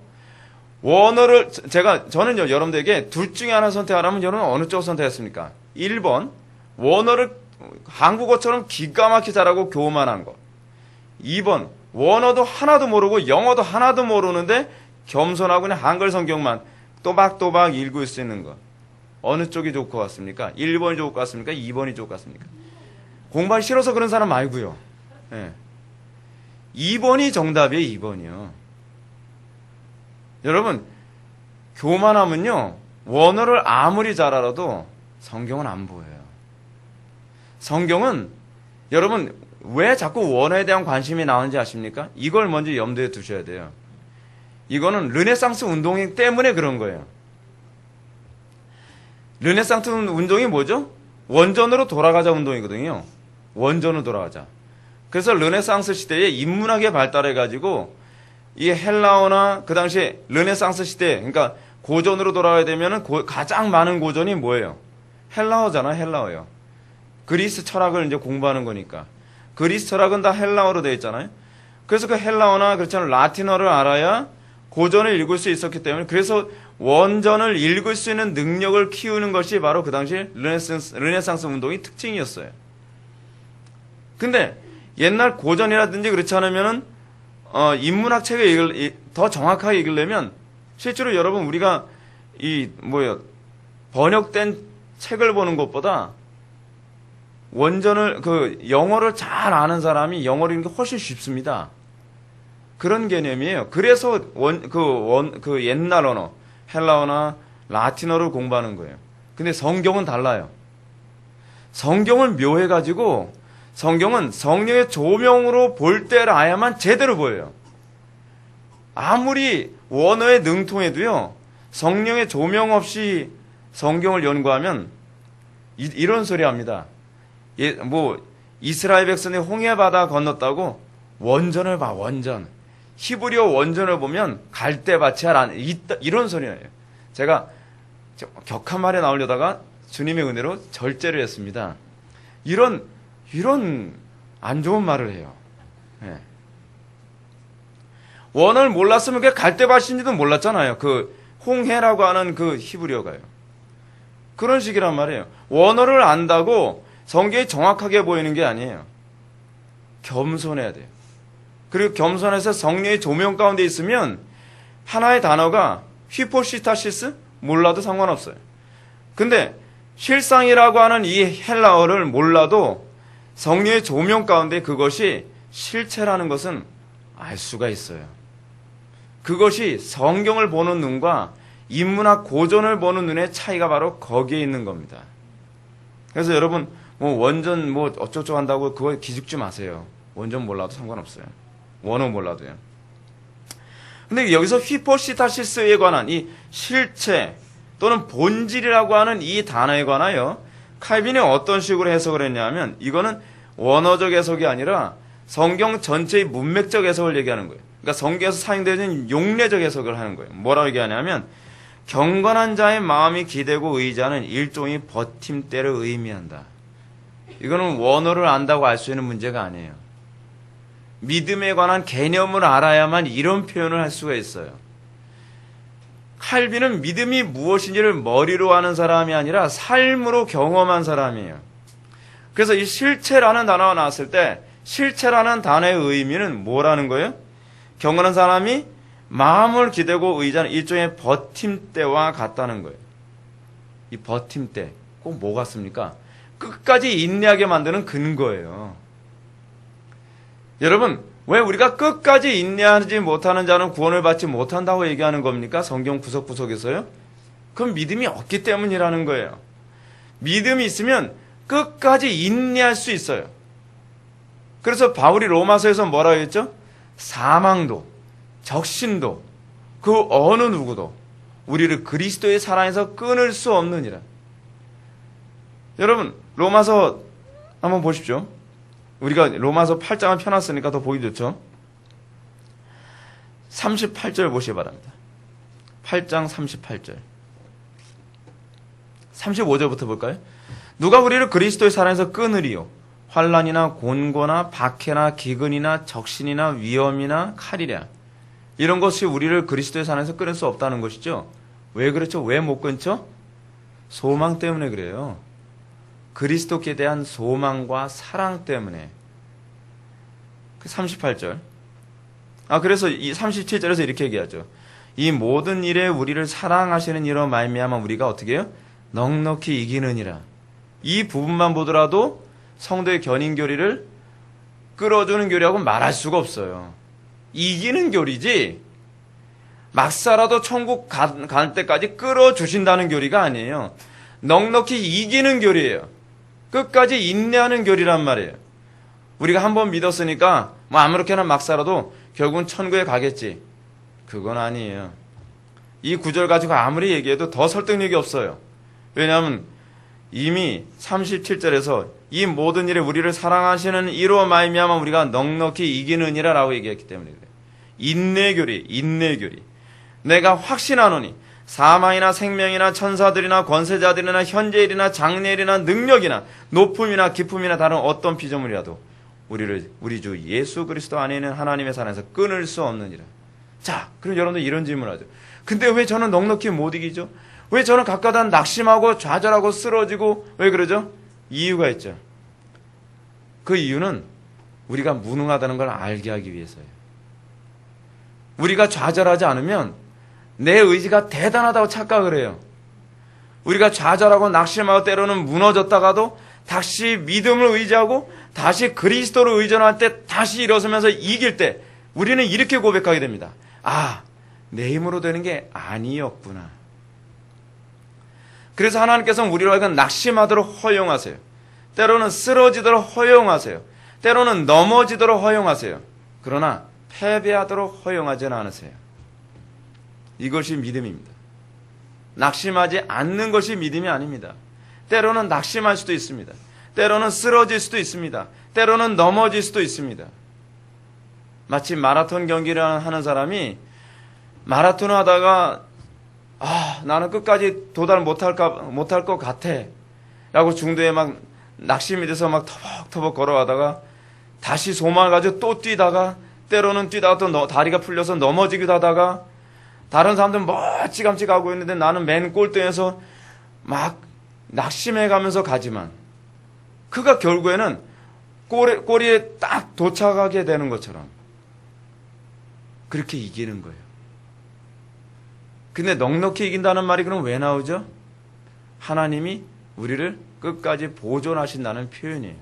원어를, 저는요, 여러분들에게 둘 중에 하나 선택하라면 여러분은 어느 쪽을 선택했습니까? 1번, 원어를 한국어처럼 기가 막히게 잘하고 교만한 거. 2번, 원어도 하나도 모르고 영어도 하나도 모르는데 겸손하고 그냥 한글 성경만 또박또박 읽을 수 있는 거. 어느 쪽이 좋을 것 같습니까? 1번이 좋을 것 같습니까? 2번이 좋을 것 같습니까? 공부하기 싫어서 그런 사람 말고요. 예. 2번이 정답이에요, 2번이요. 여러분, 교만하면요, 원어를 아무리 잘 알아도 성경은 안 보여요. 성경은, 여러분, 왜 자꾸 원어에 대한 관심이 나오는지 아십니까? 이걸 먼저 염두에 두셔야 돼요. 이거는 르네상스 운동 때문에 그런 거예요. 르네상스 운동이 뭐죠? 원전으로 돌아가자 운동이거든요. 원전으로 돌아가자. 그래서 르네상스 시대에 인문학이 발달해가지고 이 헬라어나 그 당시에 르네상스 시대, 그러니까 고전으로 돌아가야 되면은 가장 많은 고전이 뭐예요? 헬라어잖아, 헬라어요. 그리스 철학을 이제 공부하는 거니까. 그리스 철학은 다 헬라어로 되어 있잖아요. 그래서 그 헬라어나 그렇잖아요, 라틴어를 알아야 고전을 읽을 수 있었기 때문에, 그래서 원전을 읽을 수 있는 능력을 키우는 것이 바로 그 당시 르네상스 운동의 특징이었어요. 근데 옛날 고전이라든지 그렇지 않으면은 인문학 책을 더 정확하게 읽으려면 실제로 여러분 우리가 번역된 책을 보는 것보다 원전을 영어를 잘 아는 사람이 영어를 읽는 게 훨씬 쉽습니다. 그런 개념이에요. 그래서 옛날 언어, 헬라어나 라틴어를 공부하는 거예요. 근데 성경은 달라요. 성경을 묘해가지고 성경은 성령의 조명으로 볼 때를 아야만 제대로 보여요. 아무리 원어에 능통해도요, 성령의 조명 없이 성경을 연구하면 이런 소리 합니다. 이스라엘 백성이 홍해 바다 건넜다고 원전을 봐, 원전. 히브리어 원전을 보면 갈대밭이 이런 소리예요. 제가 격한 말에 나오려다가 주님의 은혜로 절제를 했습니다. 이런 안 좋은 말을 해요. 네. 원어를 몰랐으면 그게 갈대밭인지도 몰랐잖아요. 그 홍해라고 하는 그 히브리어가요. 그런 식이란 말이에요. 원어를 안다고 성경이 정확하게 보이는 게 아니에요. 겸손해야 돼요. 그리고 겸손해서 성령의 조명 가운데 있으면 하나의 단어가 휘포시타시스 몰라도 상관없어요. 근데 실상이라고 하는 이 헬라어를 몰라도 성령의 조명 가운데 그것이 실체라는 것은 알 수가 있어요. 그것이 성경을 보는 눈과 인문학 고전을 보는 눈의 차이가 바로 거기에 있는 겁니다. 그래서 여러분 원전 어쩌고 한다고 그거 기죽지 마세요. 원전 몰라도 상관없어요. 원어 몰라도요. 근데 여기서 휘포시타시스에 관한 이 실체 또는 본질이라고 하는 이 단어에 관하여 칼빈이 어떤 식으로 해석을 했냐면, 이거는 원어적 해석이 아니라 성경 전체의 문맥적 해석을 얘기하는 거예요. 그러니까 성경에서 사용되는 용례적 해석을 하는 거예요. 뭐라고 얘기하냐면, 경건한 자의 마음이 기대고 의지하는 일종의 버팀대를 의미한다. 이거는 원어를 안다고 알 수 있는 문제가 아니에요. 믿음에 관한 개념을 알아야만 이런 표현을 할 수가 있어요. 칼빈은 믿음이 무엇인지를 머리로 아는 사람이 아니라 삶으로 경험한 사람이에요. 그래서 이 실체라는 단어가 나왔을 때 실체라는 단어의 의미는 뭐라는 거예요? 경건한 사람이 마음을 기대고 의지하는 일종의 버팀대와 같다는 거예요. 이 버팀대 꼭 뭐 같습니까? 끝까지 인내하게 만드는 근거예요. 여러분, 왜 우리가 끝까지 인내하지 못하는 자는 구원을 받지 못한다고 얘기하는 겁니까? 성경 구석구석에서요? 그건 믿음이 없기 때문이라는 거예요. 믿음이 있으면 끝까지 인내할 수 있어요. 그래서 바울이 로마서에서 뭐라고 했죠? 사망도, 적신도, 그 어느 누구도 우리를 그리스도의 사랑에서 끊을 수 없느니라. 여러분, 로마서 한번 보십시오. 우리가 로마서 8장을 펴놨으니까 더 보기 좋죠. 38절 보시기 바랍니다. 8장 38절. 35절부터 볼까요? 누가 우리를 그리스도의 사랑에서 끊으리요? 환난이나 곤고나 박해나 기근이나 적신이나 위험이나 칼이랴. 이런 것이 우리를 그리스도의 사랑에서 끊을 수 없다는 것이죠. 왜 그렇죠? 왜 못 끊죠? 소망 때문에 그래요. 그리스도께 대한 소망과 사랑 때문에. 38절. 그래서 이 37절에서 이렇게 얘기하죠. 이 모든 일에 우리를 사랑하시는 이로 말미암아 우리가 어떻게 해요? 넉넉히 이기느니라. 이 부분만 보더라도 성도의 견인교리를 끌어주는 교리하고 말할 수가 없어요. 이기는 교리지 막 살아도 천국 갈 때까지 끌어주신다는 교리가 아니에요. 넉넉히 이기는 교리예요. 끝까지 인내하는 교리란 말이에요. 우리가 한번 믿었으니까 뭐 아무렇게나 막 살아도 결국은 천국에 가겠지. 그건 아니에요. 이 구절 가지고 아무리 얘기해도 더 설득력이 없어요. 왜냐하면 이미 37절에서 이 모든 일에 우리를 사랑하시는 이로 말미암아 우리가 넉넉히 이기느니라 라고 얘기했기 때문에 그래요. 인내교리, 인내교리. 내가 확신하노니 사망이나 생명이나 천사들이나 권세자들이나 현재일이나 장래일이나 능력이나 높음이나 깊음이나 다른 어떤 피조물이라도 우리 주 예수 그리스도 안에 있는 하나님의 사랑에서 끊을 수 없느니라. 자, 그럼 여러분들 이런 질문을 하죠. 근데 왜 저는 넉넉히 못 이기죠? 왜 저는 가까다 낙심하고 좌절하고 쓰러지고 왜 그러죠? 이유가 있죠. 그 이유는 우리가 무능하다는 걸 알게 하기 위해서예요. 우리가 좌절하지 않으면 내 의지가 대단하다고 착각을 해요. 우리가 좌절하고 낙심하고 때로는 무너졌다가도 다시 믿음을 의지하고 다시 그리스도를 의존할 때 다시 일어서면서 이길 때 우리는 이렇게 고백하게 됩니다. 내 힘으로 되는 게 아니었구나. 그래서 하나님께서는 우리로 하여금 낙심하도록 허용하세요. 때로는 쓰러지도록 허용하세요. 때로는 넘어지도록 허용하세요. 그러나 패배하도록 허용하지는 않으세요. 이것이 믿음입니다. 낙심하지 않는 것이 믿음이 아닙니다. 때로는 낙심할 수도 있습니다. 때로는 쓰러질 수도 있습니다. 때로는 넘어질 수도 있습니다. 마치 마라톤 경기를 하는 사람이 마라톤을 하다가 나는 끝까지 도달 못할 것 같아 라고 중도에 막 낙심이 돼서 막 터벅터벅 걸어가다가 다시 소망을 가지고 또 뛰다가 때로는 뛰다가 또 다리가 풀려서 넘어지기도 하다가 다른 사람들은 멀찌감치 가고 있는데 나는 맨 꼴등에서 막 낙심해가면서 가지만 그가 결국에는 꼬리에 딱 도착하게 되는 것처럼 그렇게 이기는 거예요. 근데 넉넉히 이긴다는 말이 그럼 왜 나오죠? 하나님이 우리를 끝까지 보존하신다는 표현이에요.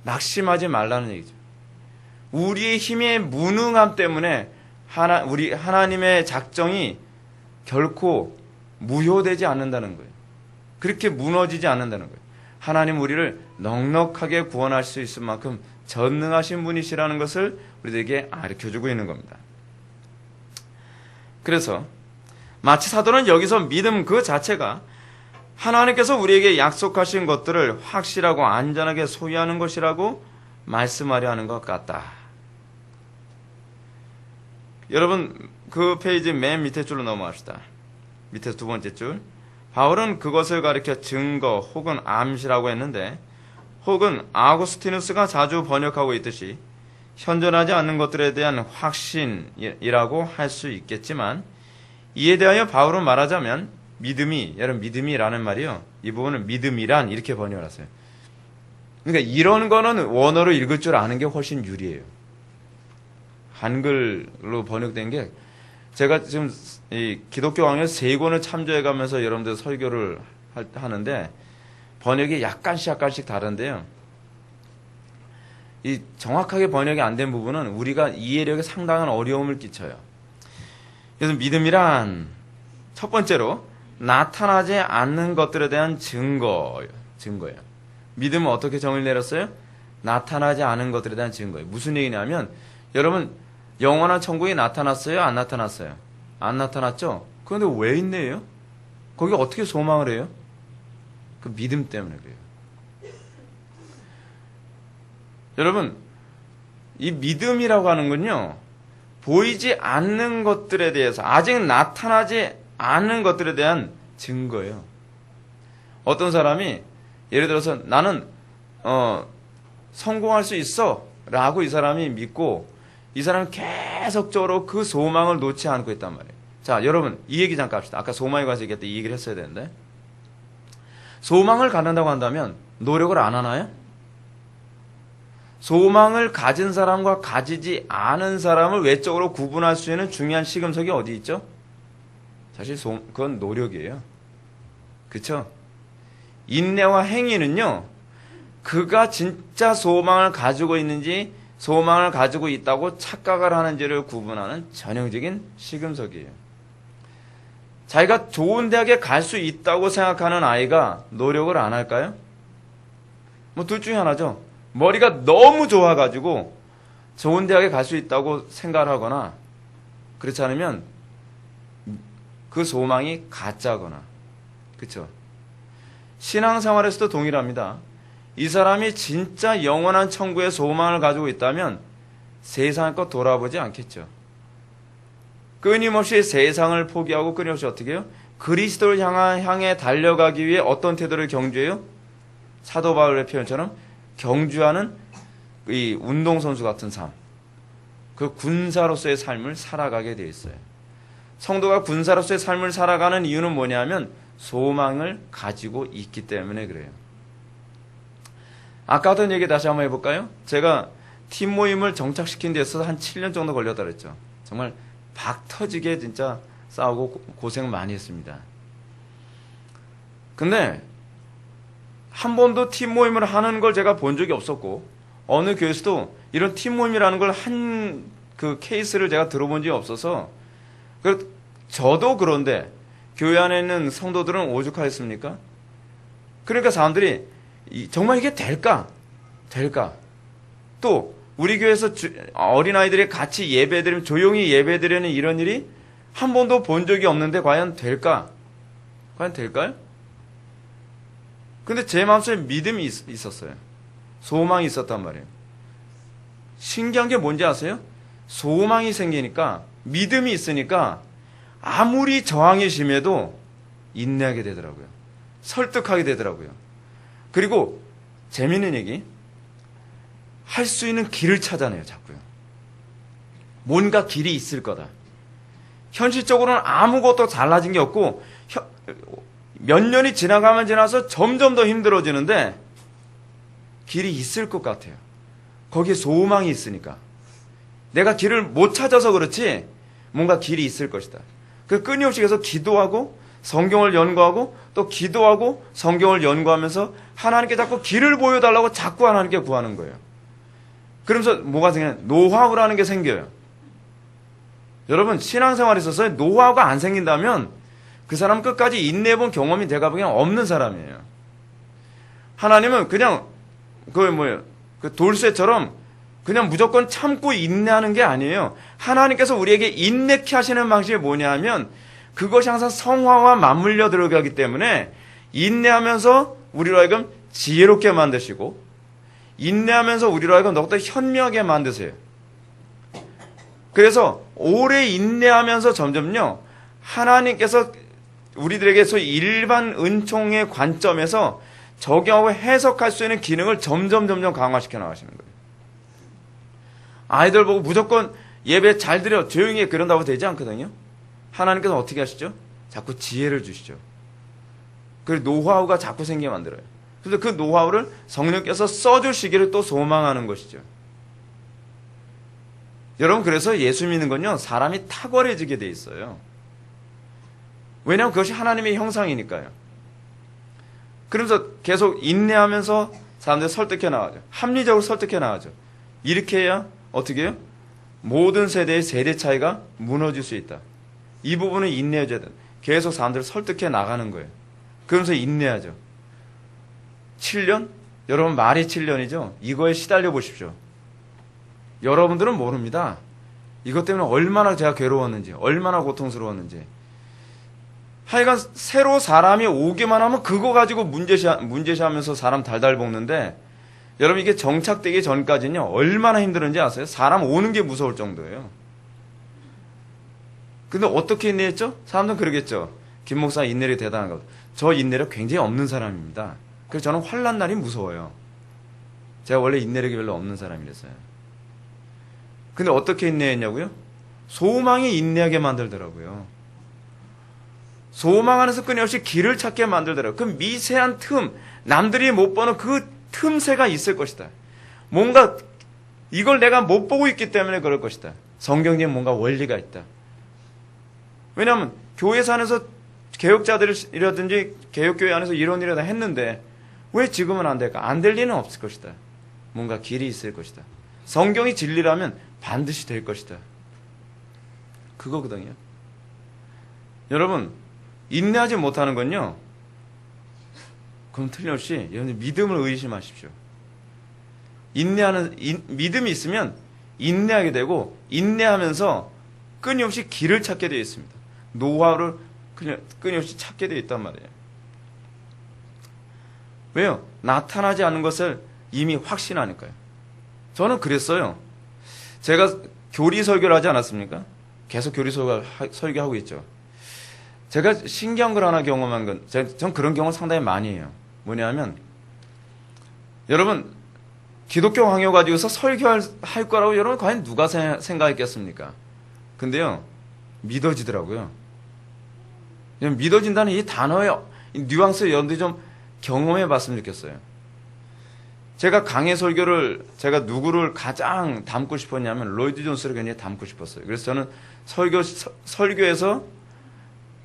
낙심하지 말라는 얘기죠. 우리의 힘의 무능함 때문에 하나님의 작정이 결코 무효되지 않는다는 거예요. 그렇게 무너지지 않는다는 거예요. 하나님 우리를 넉넉하게 구원할 수 있을 만큼 전능하신 분이시라는 것을 우리들에게 가르쳐주고 있는 겁니다. 그래서 마치 사도는 여기서 믿음 그 자체가 하나님께서 우리에게 약속하신 것들을 확실하고 안전하게 소유하는 것이라고 말씀하려 하는 것 같다. 여러분 그 페이지 맨 밑에 줄로 넘어갑시다. 밑에서 두 번째 줄. 바울은 그것을 가리켜 증거 혹은 암시라고 했는데 혹은 아구스티누스가 자주 번역하고 있듯이 현존하지 않는 것들에 대한 확신이라고 할 수 있겠지만 이에 대하여 바울은 말하자면 여러분 믿음이라는 말이요. 이 부분은 믿음이란 이렇게 번역을 하세요. 그러니까 이런 거는 원어로 읽을 줄 아는 게 훨씬 유리해요. 한글로 번역된 게 제가 지금 이 기독교 강의 3권을 참조해 가면서 여러분들 설교를 하는데 번역이 약간씩 다른데요. 이 정확하게 번역이 안 된 부분은 우리가 이해력에 상당한 어려움을 끼쳐요. 그래서 믿음이란 첫 번째로 나타나지 않는 것들에 대한 증거예요. 믿음은 어떻게 정의를 내렸어요? 나타나지 않은 것들에 대한 증거예요. 무슨 얘기냐면 여러분 영원한 천국이 나타났어요? 안 나타났어요? 안 나타났죠? 그런데 왜 있네요? 거기 어떻게 소망을 해요? 그 믿음 때문에 그래요. 여러분 이 믿음이라고 하는 건요. 보이지 않는 것들에 대해서 아직 나타나지 않는 것들에 대한 증거예요. 어떤 사람이 예를 들어서 나는 성공할 수 있어 라고 이 사람이 믿고 이 사람은 계속적으로 그 소망을 놓지 않고 있단 말이에요. 자, 여러분 이 얘기 잠깐 합시다. 아까 소망에 관해서 얘기할 때 이 얘기를 했어야 되는데, 소망을 갖는다고 한다면 노력을 안 하나요? 소망을 가진 사람과 가지지 않은 사람을 외적으로 구분할 수 있는 중요한 시금석이 어디 있죠? 사실 그건 노력이에요. 그쵸? 인내와 행위는요, 그가 진짜 소망을 가지고 있는지 소망을 가지고 있다고 착각을 하는지를 구분하는 전형적인 시금석이에요. 자기가 좋은 대학에 갈 수 있다고 생각하는 아이가 노력을 안 할까요? 뭐 둘 중에 하나죠. 머리가 너무 좋아가지고 좋은 대학에 갈 수 있다고 생각을 하거나, 그렇지 않으면 그 소망이 가짜거나. 그렇죠? 신앙생활에서도 동일합니다. 이 사람이 진짜 영원한 천국의 소망을 가지고 있다면 세상의 것 돌아보지 않겠죠. 끊임없이 세상을 포기하고 끊임없이 어떻게 해요? 그리스도를 향해 달려가기 위해 어떤 태도를 경주해요? 사도 바울의 표현처럼 경주하는 이 운동선수 같은 삶, 그 군사로서의 삶을 살아가게 되어 있어요. 성도가 군사로서의 삶을 살아가는 이유는 뭐냐면 소망을 가지고 있기 때문에 그래요. 아까 하던 얘기 다시 한번 해볼까요? 제가 팀 모임을 정착시킨 데 있어서 한 7년 정도 걸렸다 그랬죠. 정말 박 터지게 진짜 싸우고 고생을 많이 했습니다. 근데 한 번도 팀 모임을 하는 걸 제가 본 적이 없었고, 어느 교회에서도 이런 팀 모임이라는 걸 한 그 케이스를 제가 들어본 적이 없어서, 저도 그런데 교회 안에 있는 성도들은 오죽하겠습니까? 그러니까 사람들이 정말 이게 될까? 또 우리 교회에서 어린아이들이 같이 예배드리면, 조용히 예배드리는 이런 일이 한 번도 본 적이 없는데 과연 될까? 과연 될까요? 근데 제 마음속에 믿음이 있었어요. 소망이 있었단 말이에요. 신기한 게 뭔지 아세요? 소망이 생기니까, 믿음이 있으니까 아무리 저항이 심해도 인내하게 되더라고요. 설득하게 되더라고요. 그리고 재밌는 얘기, 할 수 있는 길을 찾아내요. 자꾸요. 뭔가 길이 있을 거다. 현실적으로는 아무것도 달라진 게 없고 몇 년이 지나가면 지나서 점점 더 힘들어지는데 길이 있을 것 같아요. 거기에 소망이 있으니까. 내가 길을 못 찾아서 그렇지 뭔가 길이 있을 것이다. 그 끊임없이 계속 기도하고 성경을 연구하고 또 기도하고 성경을 연구하면서 하나님께 자꾸 길을 보여달라고 자꾸 하나님께 구하는 거예요. 그러면서 뭐가 생겨요? 노하우라는 게 생겨요. 여러분, 신앙생활에 있어서 노하우가 안 생긴다면 그 사람은 끝까지 인내해본 경험이 내가 보기엔 없는 사람이에요. 하나님은 그냥 그 돌쇠처럼 그냥 무조건 참고 인내하는 게 아니에요. 하나님께서 우리에게 인내케 하시는 방식이 뭐냐 하면 그것이 항상 성화와 맞물려 들어가기 때문에 인내하면서 우리로 하여금 지혜롭게 만드시고 인내하면서 우리로 하여금 더욱더 현명하게 만드세요. 그래서 오래 인내하면서 점점요, 하나님께서 우리들에게 소위 일반 은총의 관점에서 적용하고 해석할 수 있는 기능을 점점 강화시켜 나가시는 거예요. 아이들 보고 무조건 예배 잘 드려, 조용히 해, 그런다고 되지 않거든요. 하나님께서 어떻게 하시죠? 자꾸 지혜를 주시죠. 그 노하우가 자꾸 생기게 만들어요. 그래서 그 노하우를 성령께서 써주시기를 또 소망하는 것이죠. 여러분, 그래서 예수 믿는 건요, 사람이 탁월해지게 돼 있어요. 왜냐하면 그것이 하나님의 형상이니까요. 그러면서 계속 인내하면서 사람들 설득해 나가죠. 합리적으로 설득해 나가죠. 이렇게 해야 어떻게 해요? 모든 세대의 세대 차이가 무너질 수 있다. 이 부분은 인내해줘야 돼. 계속 사람들을 설득해 나가는 거예요. 그러면서 인내하죠. 7년? 여러분, 말이 7년이죠? 이거에 시달려 보십시오. 여러분들은 모릅니다. 이것 때문에 얼마나 제가 괴로웠는지, 얼마나 고통스러웠는지. 하여간 새로 사람이 오기만 하면 그거 가지고 문제시하면서 사람 달달 볶는데, 여러분, 이게 정착되기 전까지는요, 얼마나 힘들은지 아세요? 사람 오는 게 무서울 정도예요. 근데 어떻게 인내했죠? 사람들은 그러겠죠. 김 목사 인내력이 대단한 것. 저 인내력 굉장히 없는 사람입니다. 그래서 저는 환난 날이 무서워요. 제가 원래 인내력이 별로 없는 사람이랬어요. 근데 어떻게 인내했냐고요? 소망이 인내하게 만들더라고요. 소망 안에서 끊임없이 길을 찾게 만들더라고요. 그 미세한 틈, 남들이 못 보는 그 틈새가 있을 것이다. 뭔가 이걸 내가 못 보고 있기 때문에 그럴 것이다. 성경적인 뭔가 원리가 있다. 왜냐하면 교회에서 안에서 개혁자들이라든지 개혁교회 안에서 이런 일을 다 했는데 왜 지금은 안 될까? 안 될 리는 없을 것이다. 뭔가 길이 있을 것이다. 성경이 진리라면 반드시 될 것이다. 그거거든요. 여러분, 인내하지 못하는 건요, 그럼 틀림없이 여러분 믿음을 의심하십시오. 믿음이 있으면 인내하게 되고, 인내하면서 끊임없이 길을 찾게 되어 있습니다. 노하우를 끊임없이 찾게 되어 있단 말이에요. 왜요? 나타나지 않는 것을 이미 확신하니까요. 저는 그랬어요. 제가 교리 설교를 하지 않았습니까? 계속 교리 설교하고 있죠. 제가 신기한 걸 하나 경험한 건, 전 그런 경험 상당히 많이 해요. 뭐냐면, 여러분, 기독교 강요 가지고서 설교할 거라고 여러분 과연 누가 생각했겠습니까? 근데요, 믿어지더라고요. 믿어진다는 이 단어의 뉘앙스 여러분들이 좀 경험해 봤으면 좋겠어요. 제가 강해 설교를, 제가 누구를 가장 담고 싶었냐면, 로이드 존스를 굉장히 담고 싶었어요. 그래서 저는 설교에서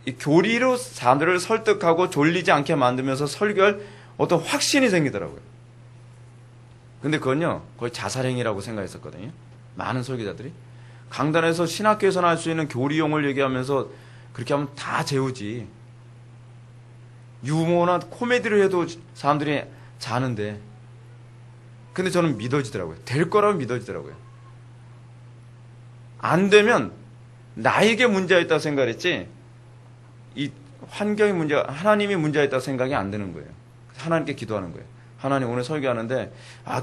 이 교리로 사람들을 설득하고 졸리지 않게 만들면서 설교할 어떤 확신이 생기더라고요. 근데 그건요, 거의 자살행위라고 생각했었거든요. 많은 설교자들이. 강단에서 신학교에서나 할 수 있는 교리용을 얘기하면서 그렇게 하면 다 재우지. 유머나 코미디를 해도 사람들이 자는데. 근데 저는 믿어지더라고요. 될 거라고 믿어지더라고요. 안 되면 나에게 문제가 있다고 생각했지, 이 환경의 문제가, 하나님이 문제가 있다고 생각이 안 드는 거예요. 하나님께 기도하는 거예요. 하나님, 오늘 설교하는데,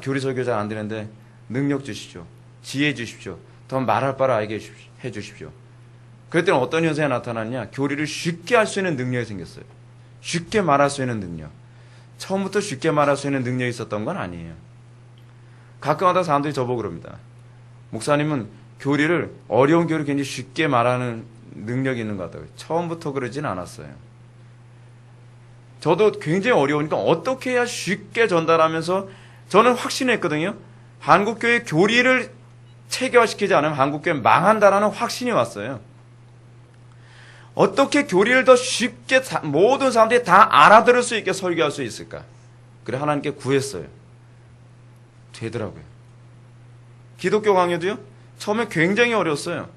교리 설교 잘 안 되는데, 능력 주십시오. 지혜 주십시오. 더 말할 바를 알게 해 주십시오. 그랬더니 어떤 현상이 나타났냐? 교리를 쉽게 할 수 있는 능력이 생겼어요. 쉽게 말할 수 있는 능력. 처음부터 쉽게 말할 수 있는 능력이 있었던 건 아니에요. 가끔가다 사람들이 저보고 그럽니다. 목사님은 교리를, 어려운 교리를 굉장히 쉽게 말하는 능력이 있는 것 같다고요. 처음부터 그러진 않았어요. 저도 굉장히 어려우니까 어떻게 해야 쉽게 전달하면서, 저는 확신했거든요. 한국교회 교리를 체계화시키지 않으면 한국교회 망한다라는 확신이 왔어요. 어떻게 교리를 더 쉽게 모든 사람들이 다 알아들을 수 있게 설교할 수 있을까? 그래 하나님께 구했어요. 되더라고요. 기독교 강요도요, 처음에 굉장히 어려웠어요.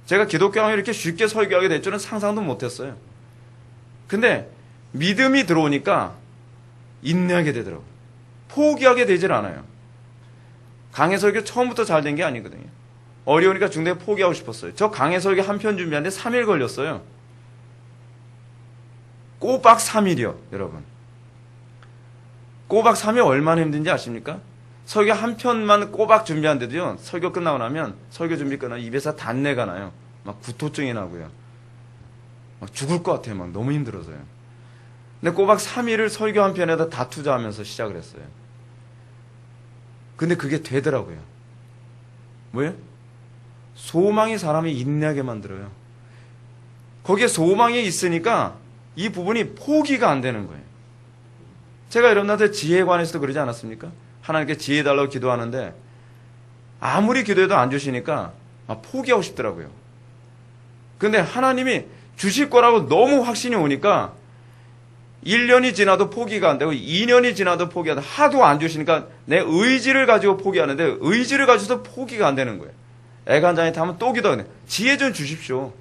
제가 기독교 강요를 이렇게 쉽게 설교하게 될 줄은 상상도 못했어요. 근데 믿음이 들어오니까 인내하게 되더라고요. 포기하게 되질 않아요. 강해 설교 처음부터 잘 된 게 아니거든요. 어려우니까 중대에 포기하고 싶었어요. 저 강해 설교 한 편 준비하는데 3일 걸렸어요. 꼬박 3일이요, 여러분. 꼬박 3일 얼마나 힘든지 아십니까? 설교 한 편만 꼬박 준비하는데도요, 설교 끝나고 나면, 설교 준비 끝나면 입에서 단내가 나요. 막 구토증이 나고요. 막 죽을 것 같아요. 막 너무 힘들어서요. 근데 꼬박 3일을 설교 한 편에다 다 투자하면서 시작을 했어요. 근데 그게 되더라고요. 뭐예요? 소망이 사람이 인내하게 만들어요. 거기에 소망이 있으니까 이 부분이 포기가 안 되는 거예요. 제가 여러분한테 지혜에 관해서도 그러지 않았습니까? 하나님께 지혜 달라고 기도하는데 아무리 기도해도 안 주시니까 포기하고 싶더라고요. 근데 하나님이 주실 거라고 너무 확신이 오니까 1년이 지나도 포기가 안 되고 2년이 지나도 포기가 안 되고 하도 안 주시니까 내 의지를 가지고 포기하는데 의지를 가지고도 포기가 안 되는 거예요. 애가 한 잔이 타면 또 기도하네. 지혜 좀 주십시오.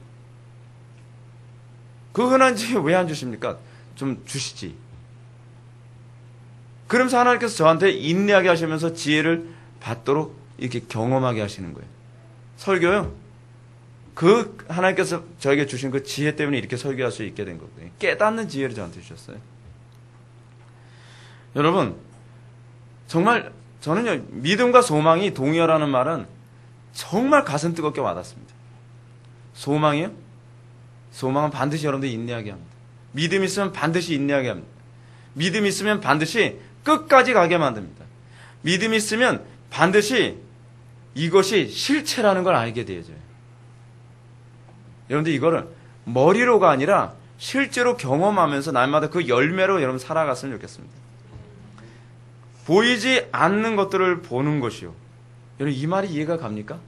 그 흔한 지혜 왜 안 주십니까? 좀 주시지. 그러면서 하나님께서 저한테 인내하게 하시면서 지혜를 받도록 이렇게 경험하게 하시는 거예요. 설교요. 그 하나님께서 저에게 주신 그 지혜 때문에 이렇게 설교할 수 있게 된 거거든요. 깨닫는 지혜를 저한테 주셨어요. 여러분, 정말 저는요, 믿음과 소망이 동의어라는 말은 정말 가슴 뜨겁게 와닿습니다. 소망이요? 소망은 반드시 여러분들 인내하게 합니다. 믿음이 있으면 반드시 인내하게 합니다. 믿음이 있으면 반드시 끝까지 가게 만듭니다. 믿음이 있으면 반드시 이것이 실체라는 걸 알게 되어져요. 여러분들 이거를 머리로가 아니라 실제로 경험하면서 날마다 그 열매로 여러분 살아갔으면 좋겠습니다. 보이지 않는 것들을 보는 것이요. 여러분 이 말이 이해가 갑니까?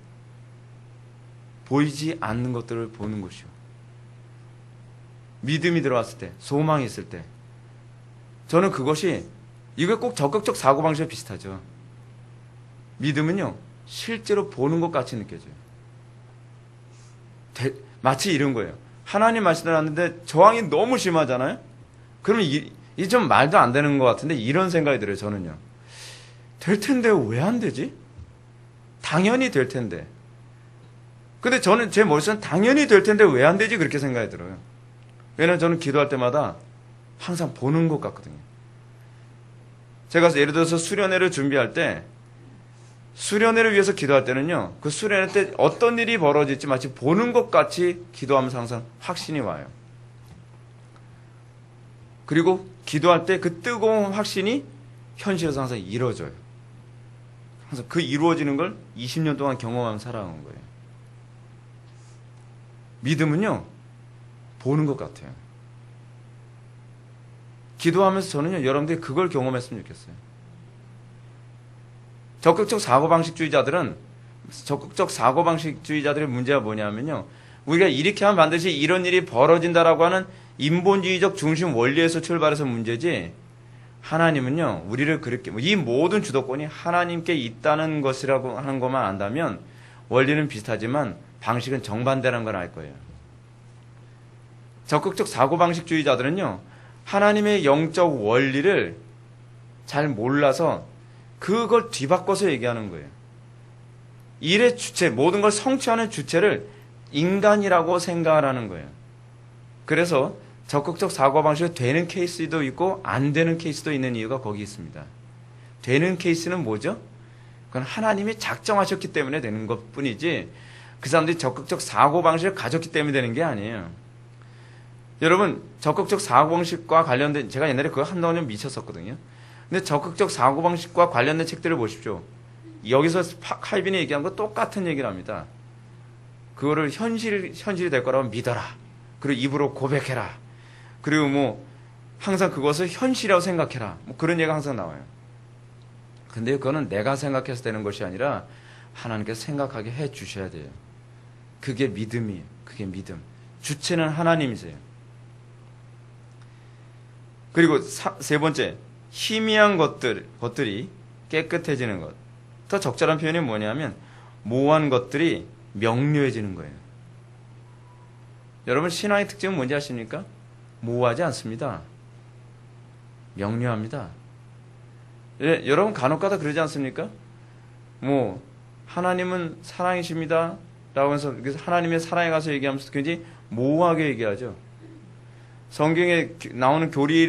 보이지 않는 것들을 보는 것이요. 믿음이 들어왔을 때, 소망이 있을 때, 저는 그것이 이거 꼭 적극적 사고방식과 비슷하죠. 믿음은요 실제로 보는 것 같이 느껴져요. 마치 이런 거예요. 하나님 말씀 들었는데 저항이 너무 심하잖아요. 그러면 이 좀 말도 안 되는 것 같은데 이런 생각이 들어요. 저는요. 될 텐데 왜 안 되지? 당연히 될 텐데. 근데 저는 제 머릿속은 당연히 될 텐데 왜 안 되지? 그렇게 생각이 들어요. 왜냐면 저는 기도할 때마다 항상 보는 것 같거든요. 제가 예를 들어서 수련회를 준비할 때 수련회를 위해서 기도할 때는요. 그 수련회 때 어떤 일이 벌어질지 마치 보는 것 같이 기도하면서 항상 확신이 와요. 그리고 기도할 때 그 뜨거운 확신이 현실에서 항상 이루어져요. 항상 그 이루어지는 걸 20년 동안 경험하면서 살아온 거예요. 믿음은요. 보는 것 같아요. 기도하면서 저는요. 여러분들이 그걸 경험했으면 좋겠어요. 적극적 사고방식주의자들의 문제가 뭐냐면요. 우리가 이렇게 하면 반드시 이런 일이 벌어진다라고 하는 인본주의적 중심 원리에서 출발해서 문제지, 하나님은요, 우리를 그렇게, 이 모든 주도권이 하나님께 있다는 것이라고 하는 것만 안다면 원리는 비슷하지만 방식은 정반대라는 걸 알 거예요. 적극적 사고방식주의자들은요, 하나님의 영적 원리를 잘 몰라서 그걸 뒤바꿔서 얘기하는 거예요. 일의 주체, 모든 걸 성취하는 주체를 인간이라고 생각하는 거예요. 그래서 적극적 사고방식이 되는 케이스도 있고 안 되는 케이스도 있는 이유가 거기 있습니다. 되는 케이스는 뭐죠? 그건 하나님이 작정하셨기 때문에 되는 것뿐이지 그 사람들이 적극적 사고방식을 가졌기 때문에 되는 게 아니에요. 여러분, 적극적 사고방식과 관련된, 제가 옛날에 그거 한동안 좀 미쳤었거든요. 근데 적극적 사고방식과 관련된 책들을 보십시오. 여기서 칼빈이 얘기한 거 똑같은 얘기를 합니다. 그거를 현실이 될 거라고 믿어라. 그리고 입으로 고백해라. 그리고 뭐 항상 그것을 현실이라고 생각해라. 뭐 그런 얘기가 항상 나와요. 근데 그거는 내가 생각해서 되는 것이 아니라 하나님께서 생각하게 해 주셔야 돼요. 그게 믿음이에요. 그게 믿음. 주체는 하나님이세요. 그리고 세 번째, 희미한 것들이 깨끗해지는 것. 더 적절한 표현이 뭐냐면 모호한 것들이 명료해지는 거예요. 여러분, 신앙의 특징은 뭔지 아십니까? 모호하지 않습니다. 명료합니다. 예, 여러분 간혹가다 그러지 않습니까? 뭐 하나님은 사랑이십니다 라고 해서 하나님의 사랑에 가서 얘기하면서 굉장히 모호하게 얘기하죠. 성경에 나오는 교리에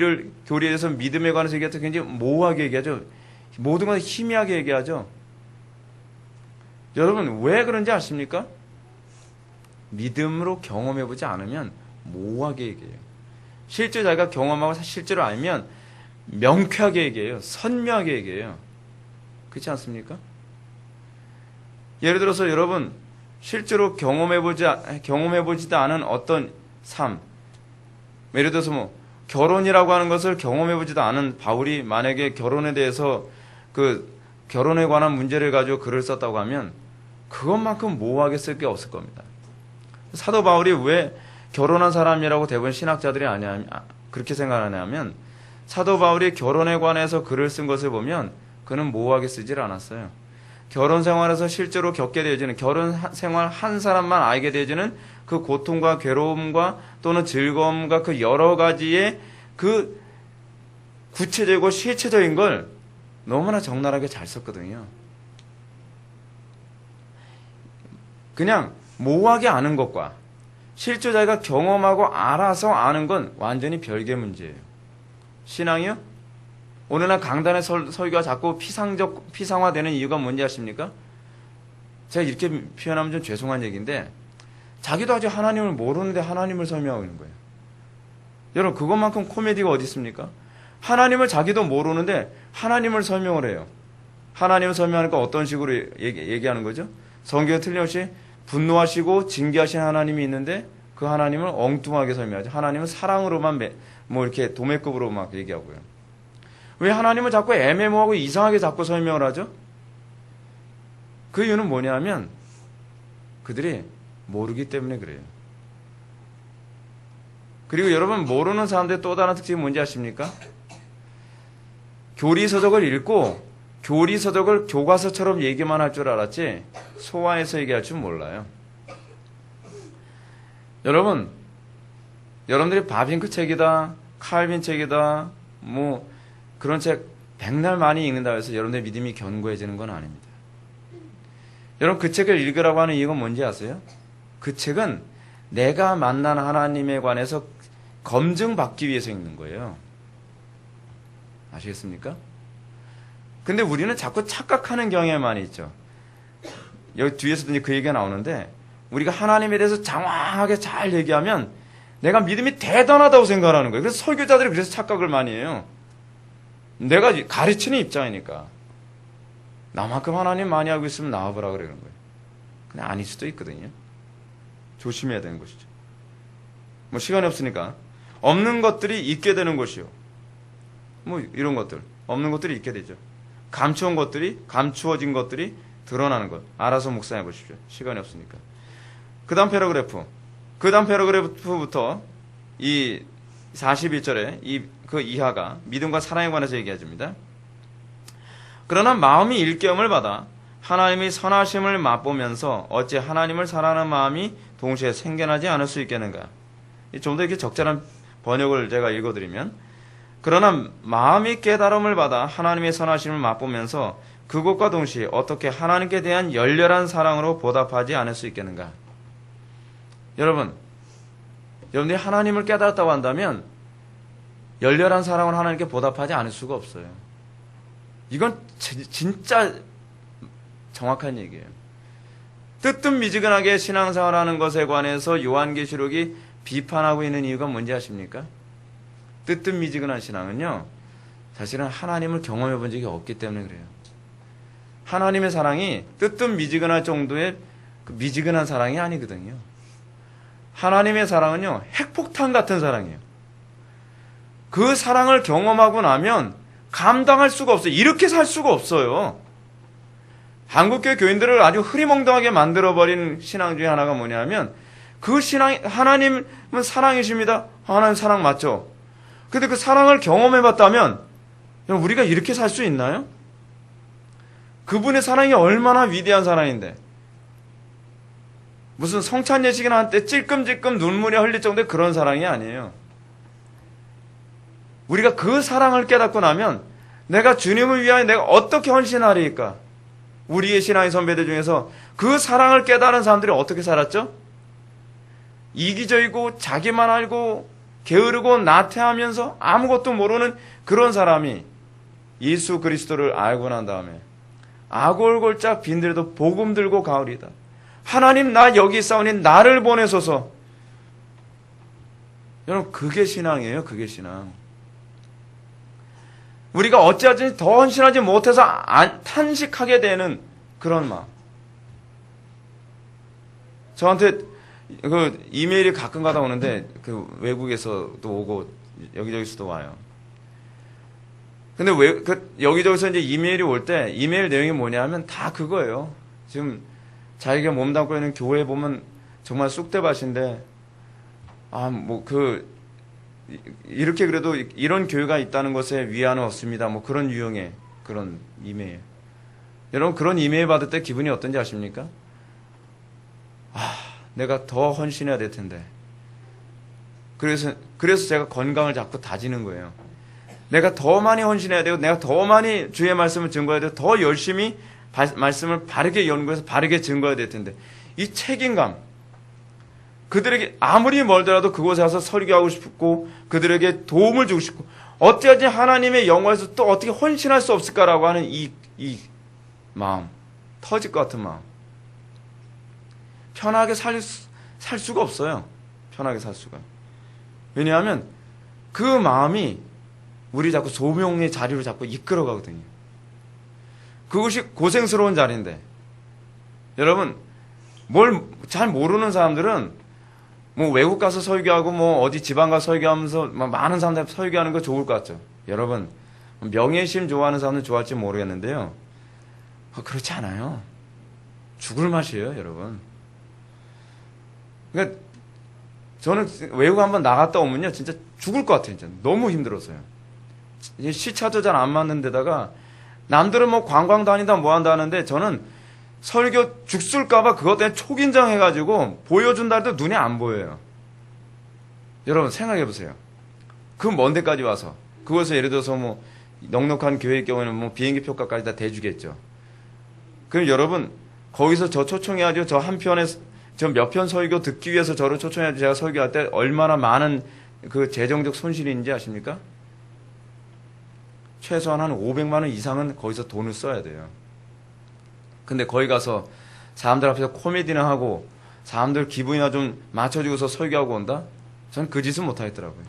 대해서 믿음에 관해서 얘기할 때 굉장히 모호하게 얘기하죠. 모든 걸 희미하게 얘기하죠. 여러분 왜 그런지 아십니까? 믿음으로 경험해보지 않으면 모호하게 얘기해요. 실제 자기가 경험하고 실제로 알면 명쾌하게 얘기해요. 선명하게 얘기해요. 그렇지 않습니까? 예를 들어서 여러분 실제로 경험해보지도 않은 어떤 삶, 예를 들어서 뭐 결혼이라고 하는 것을 경험해보지도 않은 바울이 만약에 결혼에 대해서 그 결혼에 관한 문제를 가지고 글을 썼다고 하면 그것만큼 모호하게 쓸 게 없을 겁니다. 사도 바울이 왜 결혼한 사람이라고 대부분 신학자들이 그렇게 생각하냐면 사도 바울이 결혼에 관해서 글을 쓴 것을 보면 그는 모호하게 쓰질 않았어요. 결혼 생활에서 실제로 겪게 되어지는, 결혼 생활 한 사람만 알게 되어지는 그 고통과 괴로움과 또는 즐거움과 그 여러 가지의 그 구체적이고 실체적인 걸 너무나 적나라하게 잘 썼거든요. 그냥 모호하게 아는 것과 실제 자기가 경험하고 알아서 아는 건 완전히 별개 문제예요. 신앙이요? 오늘날 강단의 설교가 자꾸 피상화되는 이유가 뭔지 아십니까? 제가 이렇게 표현하면 좀 죄송한 얘기인데 자기도 아직 하나님을 모르는데 하나님을 설명하고 있는 거예요. 여러분, 그것만큼 코미디가 어디 있습니까? 하나님을 자기도 모르는데 하나님을 설명을 해요. 하나님을 설명하니까 어떤 식으로 얘기하는 거죠? 성경에 틀림없이 분노하시고 징계하신 하나님이 있는데 그 하나님을 엉뚱하게 설명하죠. 하나님은 사랑으로만 뭐 이렇게 도매급으로 막 얘기하고요. 왜 하나님을 자꾸 애매모호하고 이상하게 자꾸 설명을 하죠? 그 이유는 뭐냐면 그들이 모르기 때문에 그래요. 그리고 여러분, 모르는 사람들의 또 다른 특징이 뭔지 아십니까? 교리서적을 읽고 교리서적을 교과서처럼 얘기만 할 줄 알았지 소화해서 얘기할 줄 몰라요. 여러분, 여러분들이 바빙크 책이다, 칼빈 책이다, 뭐 그런 책 백날 많이 읽는다고 해서 여러분들의 믿음이 견고해지는 건 아닙니다. 여러분, 그 책을 읽으라고 하는 이유가 뭔지 아세요? 그 책은 내가 만난 하나님에 관해서 검증받기 위해서 읽는 거예요. 아시겠습니까? 근데 우리는 자꾸 착각하는 경향이 많이 있죠. 여기 뒤에서도 이제 그 얘기가 나오는데, 우리가 하나님에 대해서 장황하게 잘 얘기하면 내가 믿음이 대단하다고 생각하는 거예요. 그래서 설교자들이 그래서 착각을 많이 해요. 내가 가르치는 입장이니까. 나만큼 하나님 많이 알고 있으면 나와보라 그러는 거예요. 근데 아닐 수도 있거든요. 조심해야 되는 것이죠. 뭐 시간이 없으니까. 없는 것들이 있게 되는 것이요. 뭐 이런 것들. 없는 것들이 있게 되죠. 감추어진 것들이 드러나는 것. 알아서 묵상해 보십시오. 시간이 없으니까. 그 다음 패러그래프부터 이 41절에 그 이하가 믿음과 사랑에 관해서 얘기해줍니다. 그러나 마음이 일깨움을 받아 하나님의 선하심을 맛보면서 어찌 하나님을 사랑하는 마음이 동시에 생겨나지 않을 수 있겠는가. 좀 더 이렇게 적절한 번역을 제가 읽어드리면, 그러나 마음이 깨달음을 받아 하나님의 선하심을 맛보면서 그것과 동시에 어떻게 하나님께 대한 열렬한 사랑으로 보답하지 않을 수 있겠는가. 여러분들이 하나님을 깨달았다고 한다면 열렬한 사랑을 하나님께 보답하지 않을 수가 없어요. 이건 진짜 정확한 얘기예요. 뜨뜻미지근하게 신앙생활하는 것에 관해서 요한계시록이 비판하고 있는 이유가 뭔지 아십니까? 뜨뜻미지근한 신앙은요, 사실은 하나님을 경험해 본 적이 없기 때문에 그래요. 하나님의 사랑이 뜨뜻미지근할 정도의 그 미지근한 사랑이 아니거든요. 하나님의 사랑은요, 핵폭탄 같은 사랑이에요. 그 사랑을 경험하고 나면 감당할 수가 없어요. 이렇게 살 수가 없어요. 한국교회 교인들을 아주 흐리멍덩하게 만들어버린 신앙 중에 하나가 뭐냐면, 그 신앙이, 하나님은 사랑이십니다. 하나님 사랑 맞죠? 근데 그 사랑을 경험해봤다면, 우리가 이렇게 살 수 있나요? 그분의 사랑이 얼마나 위대한 사랑인데, 무슨 성찬 예식이나 할 때 찔끔찔끔 눈물이 흘릴 정도의 그런 사랑이 아니에요. 우리가 그 사랑을 깨닫고 나면 내가 주님을 위하여 내가 어떻게 헌신하리까? 우리의 신앙의 선배들 중에서 그 사랑을 깨달은 사람들이 어떻게 살았죠? 이기적이고 자기만 알고 게으르고 나태하면서 아무것도 모르는 그런 사람이 예수 그리스도를 알고 난 다음에 아골골짝 빈들도 복음 들고 가오리다. 하나님, 나 여기 있사오니 나를 보내소서. 여러분, 그게 신앙이에요. 그게 신앙. 우리가 어찌하든지 더 헌신하지 못해서 탄식하게 되는 그런 마음. 저한테 그 이메일이 가끔 가다 오는데, 그 외국에서도 오고 여기저기서도 와요. 근데 여기저기서 이제 이메일이 올 때 이메일 내용이 뭐냐 하면 다 그거예요. 지금 자기가 몸담고 있는 교회 보면 정말 쑥대밭인데, 이렇게 그래도 이런 교회가 있다는 것에 위안은 없습니다. 뭐 그런 유형의 그런 이메일. 여러분, 그런 이메일 받을 때 기분이 어떤지 아십니까? 내가 더 헌신해야 될 텐데. 그래서 제가 건강을 자꾸 다지는 거예요. 내가 더 많이 헌신해야 되고, 내가 더 많이 주의 말씀을 증거해야 되고, 더 열심히 말씀을 바르게 연구해서 바르게 증거해야 될 텐데. 이 책임감. 그들에게 아무리 멀더라도 그곳에 가서 설교하고 싶고, 그들에게 도움을 주고 싶고, 어떻게하지 하나님의 영광에서 또 어떻게 헌신할 수 없을까라고 하는 이 마음. 터질 것 같은 마음. 편하게 살 수가 없어요. 편하게 살 수가. 왜냐하면 그 마음이 우리 자꾸 소명의 자리로 자꾸 이끌어가거든요. 그것이 고생스러운 자리인데, 여러분, 뭘 잘 모르는 사람들은 뭐 외국 가서 설교하고 뭐 어디 지방 가서 설교하면서 많은 사람들 설교하는 거 좋을 것 같죠. 여러분, 명예심 좋아하는 사람은 좋아할지 모르겠는데요. 그렇지 않아요. 죽을 맛이에요, 여러분. 그러니까 저는 외국 한번 나갔다 오면요, 진짜 죽을 것 같아요. 진짜 너무 힘들었어요. 시차도 잘 안 맞는 데다가 남들은 뭐 관광 다니다 뭐 한다 하는데 저는 설교 죽술까봐 그것 때문에 초긴장 해가지고 보여준다 해도 눈에 안 보여요. 여러분 생각해 보세요. 그 먼 데까지 와서 그것을 예를 들어서 뭐 넉넉한 교회의 경우에는 뭐 비행기 표값까지 다 대주겠죠. 그럼 여러분 거기서 저 초청해가지고 저 한 편에 저 몇 편 설교 듣기 위해서 저를 초청해가지고 제가 설교할 때 얼마나 많은 그 재정적 손실이 있는지 아십니까? 최소한 한 500만 원 이상은 거기서 돈을 써야 돼요. 근데 거기 가서 사람들 앞에서 코미디나 하고 사람들 기분이나 좀 맞춰주고서 설교하고 온다? 전 그 짓은 못하겠더라고요.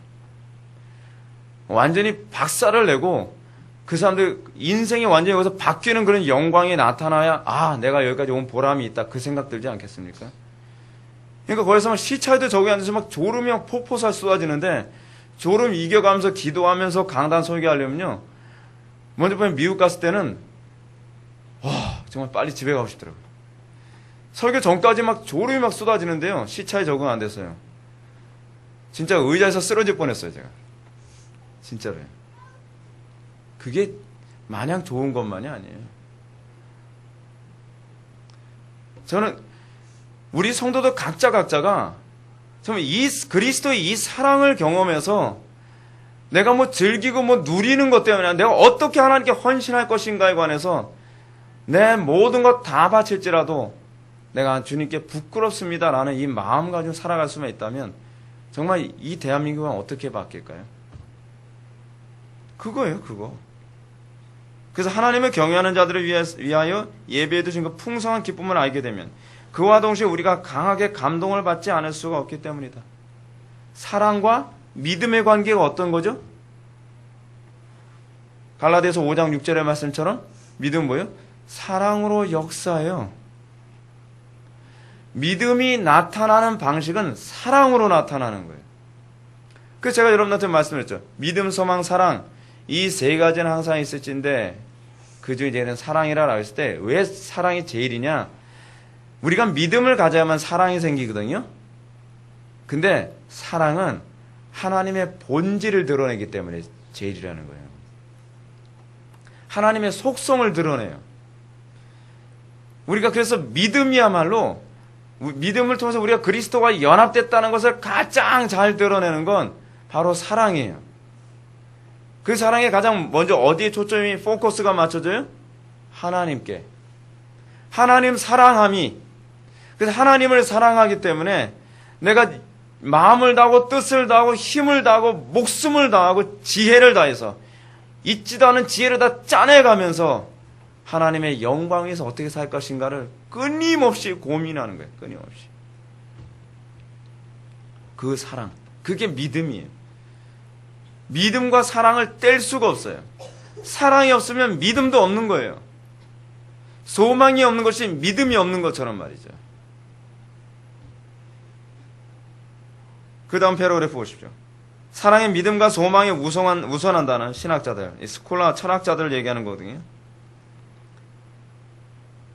완전히 박살을 내고 그 사람들 인생이 완전히 여기서 바뀌는 그런 영광이 나타나야 아 내가 여기까지 온 보람이 있다 그 생각 들지 않겠습니까? 그러니까 거기서 막 시차에도 저기 앉아서 막 졸음이 막 폭포살 쏟아지는데 졸음 이겨가면서 기도하면서 강단 설교하려면요 먼저 보면 미국 갔을 때는 와 정말 빨리 집에 가고 싶더라고요. 설교 전까지 막 졸음이 막 쏟아지는데요 시차에 적응 안 됐어요. 진짜 의자에서 쓰러질 뻔했어요 제가. 진짜로요. 그게 마냥 좋은 것만이 아니에요. 저는 우리 성도들 각자가 정말 이 그리스도의 이 사랑을 경험해서 내가 뭐 즐기고 뭐 누리는 것 때문에 내가 어떻게 하나님께 헌신할 것인가에 관해서 내 모든 것 다 바칠지라도 내가 주님께 부끄럽습니다라는 이 마음 가지고 살아갈 수만 있다면 정말 이 대한민국은 어떻게 바뀔까요? 그거예요, 그거. 그래서 하나님을 경외하는 자들을 위하여 예배해 두신 그 풍성한 기쁨을 알게 되면 그와 동시에 우리가 강하게 감동을 받지 않을 수가 없기 때문이다. 사랑과 믿음의 관계가 어떤 거죠? 갈라디아서 5장 6절의 말씀처럼 믿음은 뭐예요? 사랑으로 역사해요. 믿음이 나타나는 방식은 사랑으로 나타나는 거예요. 그래서 제가 여러분한테 말씀드렸죠. 믿음, 소망, 사랑 이 세 가지는 항상 있을진데 그 중에 제일은 사랑이라고 했을 때 왜 사랑이 제일이냐? 우리가 믿음을 가져야만 사랑이 생기거든요. 근데 사랑은 하나님의 본질을 드러내기 때문에 제일이라는 거예요. 하나님의 속성을 드러내요. 우리가 그래서 믿음이야말로 믿음을 통해서 우리가 그리스도와 연합됐다는 것을 가장 잘 드러내는 건 바로 사랑이에요. 그 사랑에 가장 먼저 어디에 초점이 포커스가 맞춰져요? 하나님께. 하나님 사랑함이. 그래서 하나님을 사랑하기 때문에 내가 마음을 다하고 뜻을 다하고 힘을 다하고 목숨을 다하고 지혜를 다해서 있지도 않은 지혜를 다 짜내가면서 하나님의 영광 위에서 어떻게 살 것인가를 끊임없이 고민하는 거예요. 끊임없이. 그 사랑. 그게 믿음이에요. 믿음과 사랑을 뗄 수가 없어요. 사랑이 없으면 믿음도 없는 거예요. 소망이 없는 것이 믿음이 없는 것처럼 말이죠. 그 다음 패러그래프 보십시오. 사랑의 믿음과 소망이 우선한다는 신학자들, 스콜라 철학자들을 얘기하는 거거든요.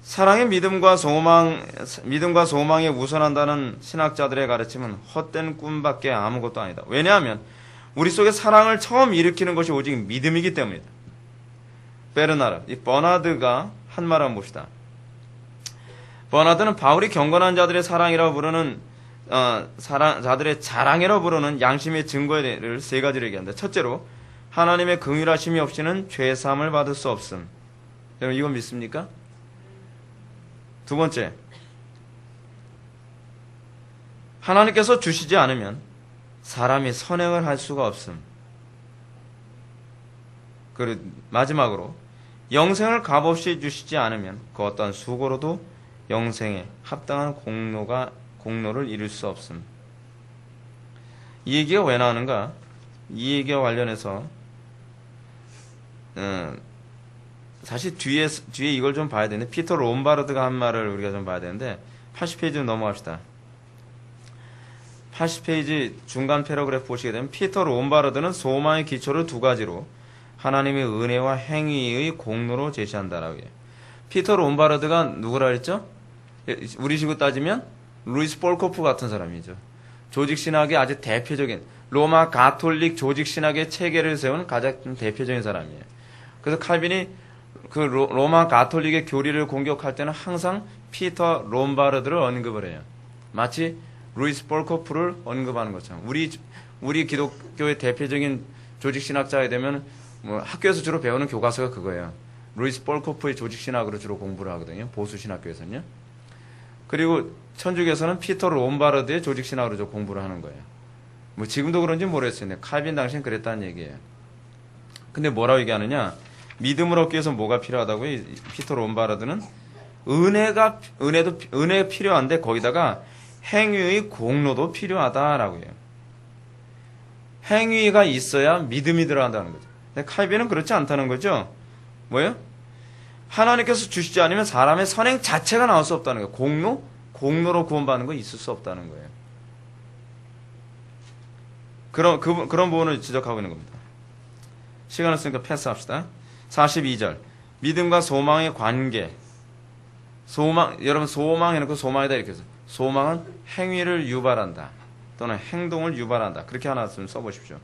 사랑의 믿음과 소망에 우선한다는 신학자들의 가르침은 헛된 꿈밖에 아무것도 아니다. 왜냐하면 우리 속에 사랑을 처음 일으키는 것이 오직 믿음이기 때문이다. 베르나르, 이 버나드가 한 말 한번 봅시다. 버나드는 바울이 경건한 자들의 사랑이라고 부르는 자들의 자랑이라고 부르는 양심의 증거를 세 가지를 얘기한다. 첫째로 하나님의 긍휼하심이 없이는 죄사함을 받을 수 없음. 여러분 이건 믿습니까? 두 번째, 하나님께서 주시지 않으면 사람이 선행을 할 수가 없음. 그리고 마지막으로 영생을 값없이 주시지 않으면 그 어떤 수고로도 영생에 합당한 공로를 이룰 수 없음. 이 얘기가 왜 나오는가? 이 얘기와 관련해서 사실 뒤에 이걸 좀 봐야 되는데, 피터 롬바르드가 한 말을 우리가 좀 봐야 되는데, 80페이지로 넘어갑시다. 80페이지 중간 패러그래프 보시게 되면, 피터 롬바르드는 소망의 기초를 두 가지로 하나님의 은혜와 행위의 공로로 제시한다라고 해요. 피터 롬바르드가 누구라 그랬죠? 우리식으로 따지면 루이스 볼코프 같은 사람이죠. 조직신학의 아주 대표적인, 로마 가톨릭 조직신학의 체계를 세운 가장 대표적인 사람이에요. 그래서 칼빈이 그 로마 가톨릭의 교리를 공격할 때는 항상 피터 롬바르드를 언급을 해요. 마치 루이스 볼코프를 언급하는 것처럼. 우리 기독교의 대표적인 조직신학자가 되면 뭐 학교에서 주로 배우는 교과서가 그거예요. 루이스 볼코프의 조직신학으로 주로 공부를 하거든요. 보수신학교에서는요. 그리고 천주교에서는 피터 롬바르드의 조직신학으로 좀 공부를 하는 거예요. 뭐 지금도 그런지 모르겠어요. 칼빈 당시엔 그랬다는 얘기예요. 근데 뭐라고 얘기하느냐? 믿음을 얻기 위해서 뭐가 필요하다고요? 피터 롬바르드는 은혜가 필요한데 거기다가 행위의 공로도 필요하다라고 해요. 행위가 있어야 믿음이 들어간다는 거죠. 근데 칼빈은 그렇지 않다는 거죠. 뭐예요? 하나님께서 주시지 않으면 사람의 선행 자체가 나올 수 없다는 거예요. 공로로 구원받는 거 있을 수 없다는 거예요. 그런 부분을 지적하고 있는 겁니다. 시간 없으니까 패스합시다. 42절. 믿음과 소망의 관계. 여러분 소망 해놓고 소망이다 이렇게 해서. 소망은 행위를 유발한다. 또는 행동을 유발한다. 그렇게 하나 써보십시오.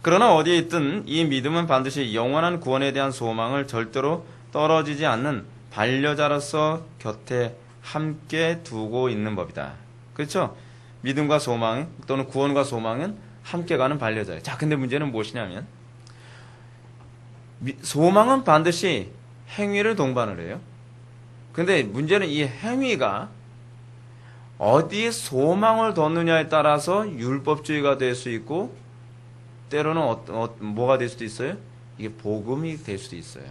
그러나 어디에 있든 이 믿음은 반드시 영원한 구원에 대한 소망을 절대로 떨어지지 않는 반려자로서 곁에 함께 두고 있는 법이다. 그렇죠? 믿음과 소망 또는 구원과 소망은 함께 가는 반려자예요. 자, 근데 문제는 무엇이냐면 소망은 반드시 행위를 동반을 해요. 근데 문제는 이 행위가 어디에 소망을 뒀느냐에 따라서 율법주의가 될 수 있고 때로는 뭐가 될 수도 있어요? 이게 복음이 될 수도 있어요.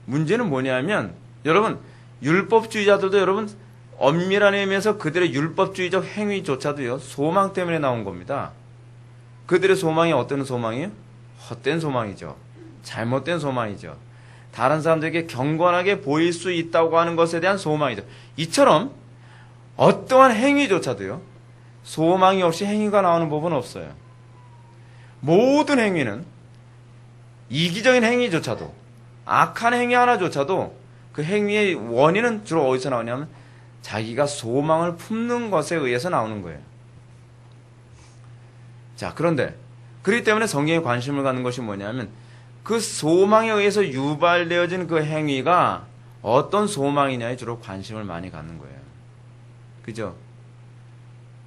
문제는 뭐냐면 여러분 율법주의자들도 여러분 엄밀한 의미에서 그들의 율법주의적 행위조차도요 소망 때문에 나온 겁니다. 그들의 소망이 어떤 소망이에요? 헛된 소망이죠. 잘못된 소망이죠. 다른 사람들에게 경건하게 보일 수 있다고 하는 것에 대한 소망이죠. 이처럼 어떠한 행위조차도요 소망이 없이 행위가 나오는 법은 없어요. 모든 행위는 이기적인 행위조차도 악한 행위 하나조차도 그 행위의 원인은 주로 어디서 나오냐면 자기가 소망을 품는 것에 의해서 나오는 거예요. 자, 그런데 그렇기 때문에 성경에 관심을 갖는 것이 뭐냐면 그 소망에 의해서 유발되어진 그 행위가 어떤 소망이냐에 주로 관심을 많이 갖는 거예요. 그죠?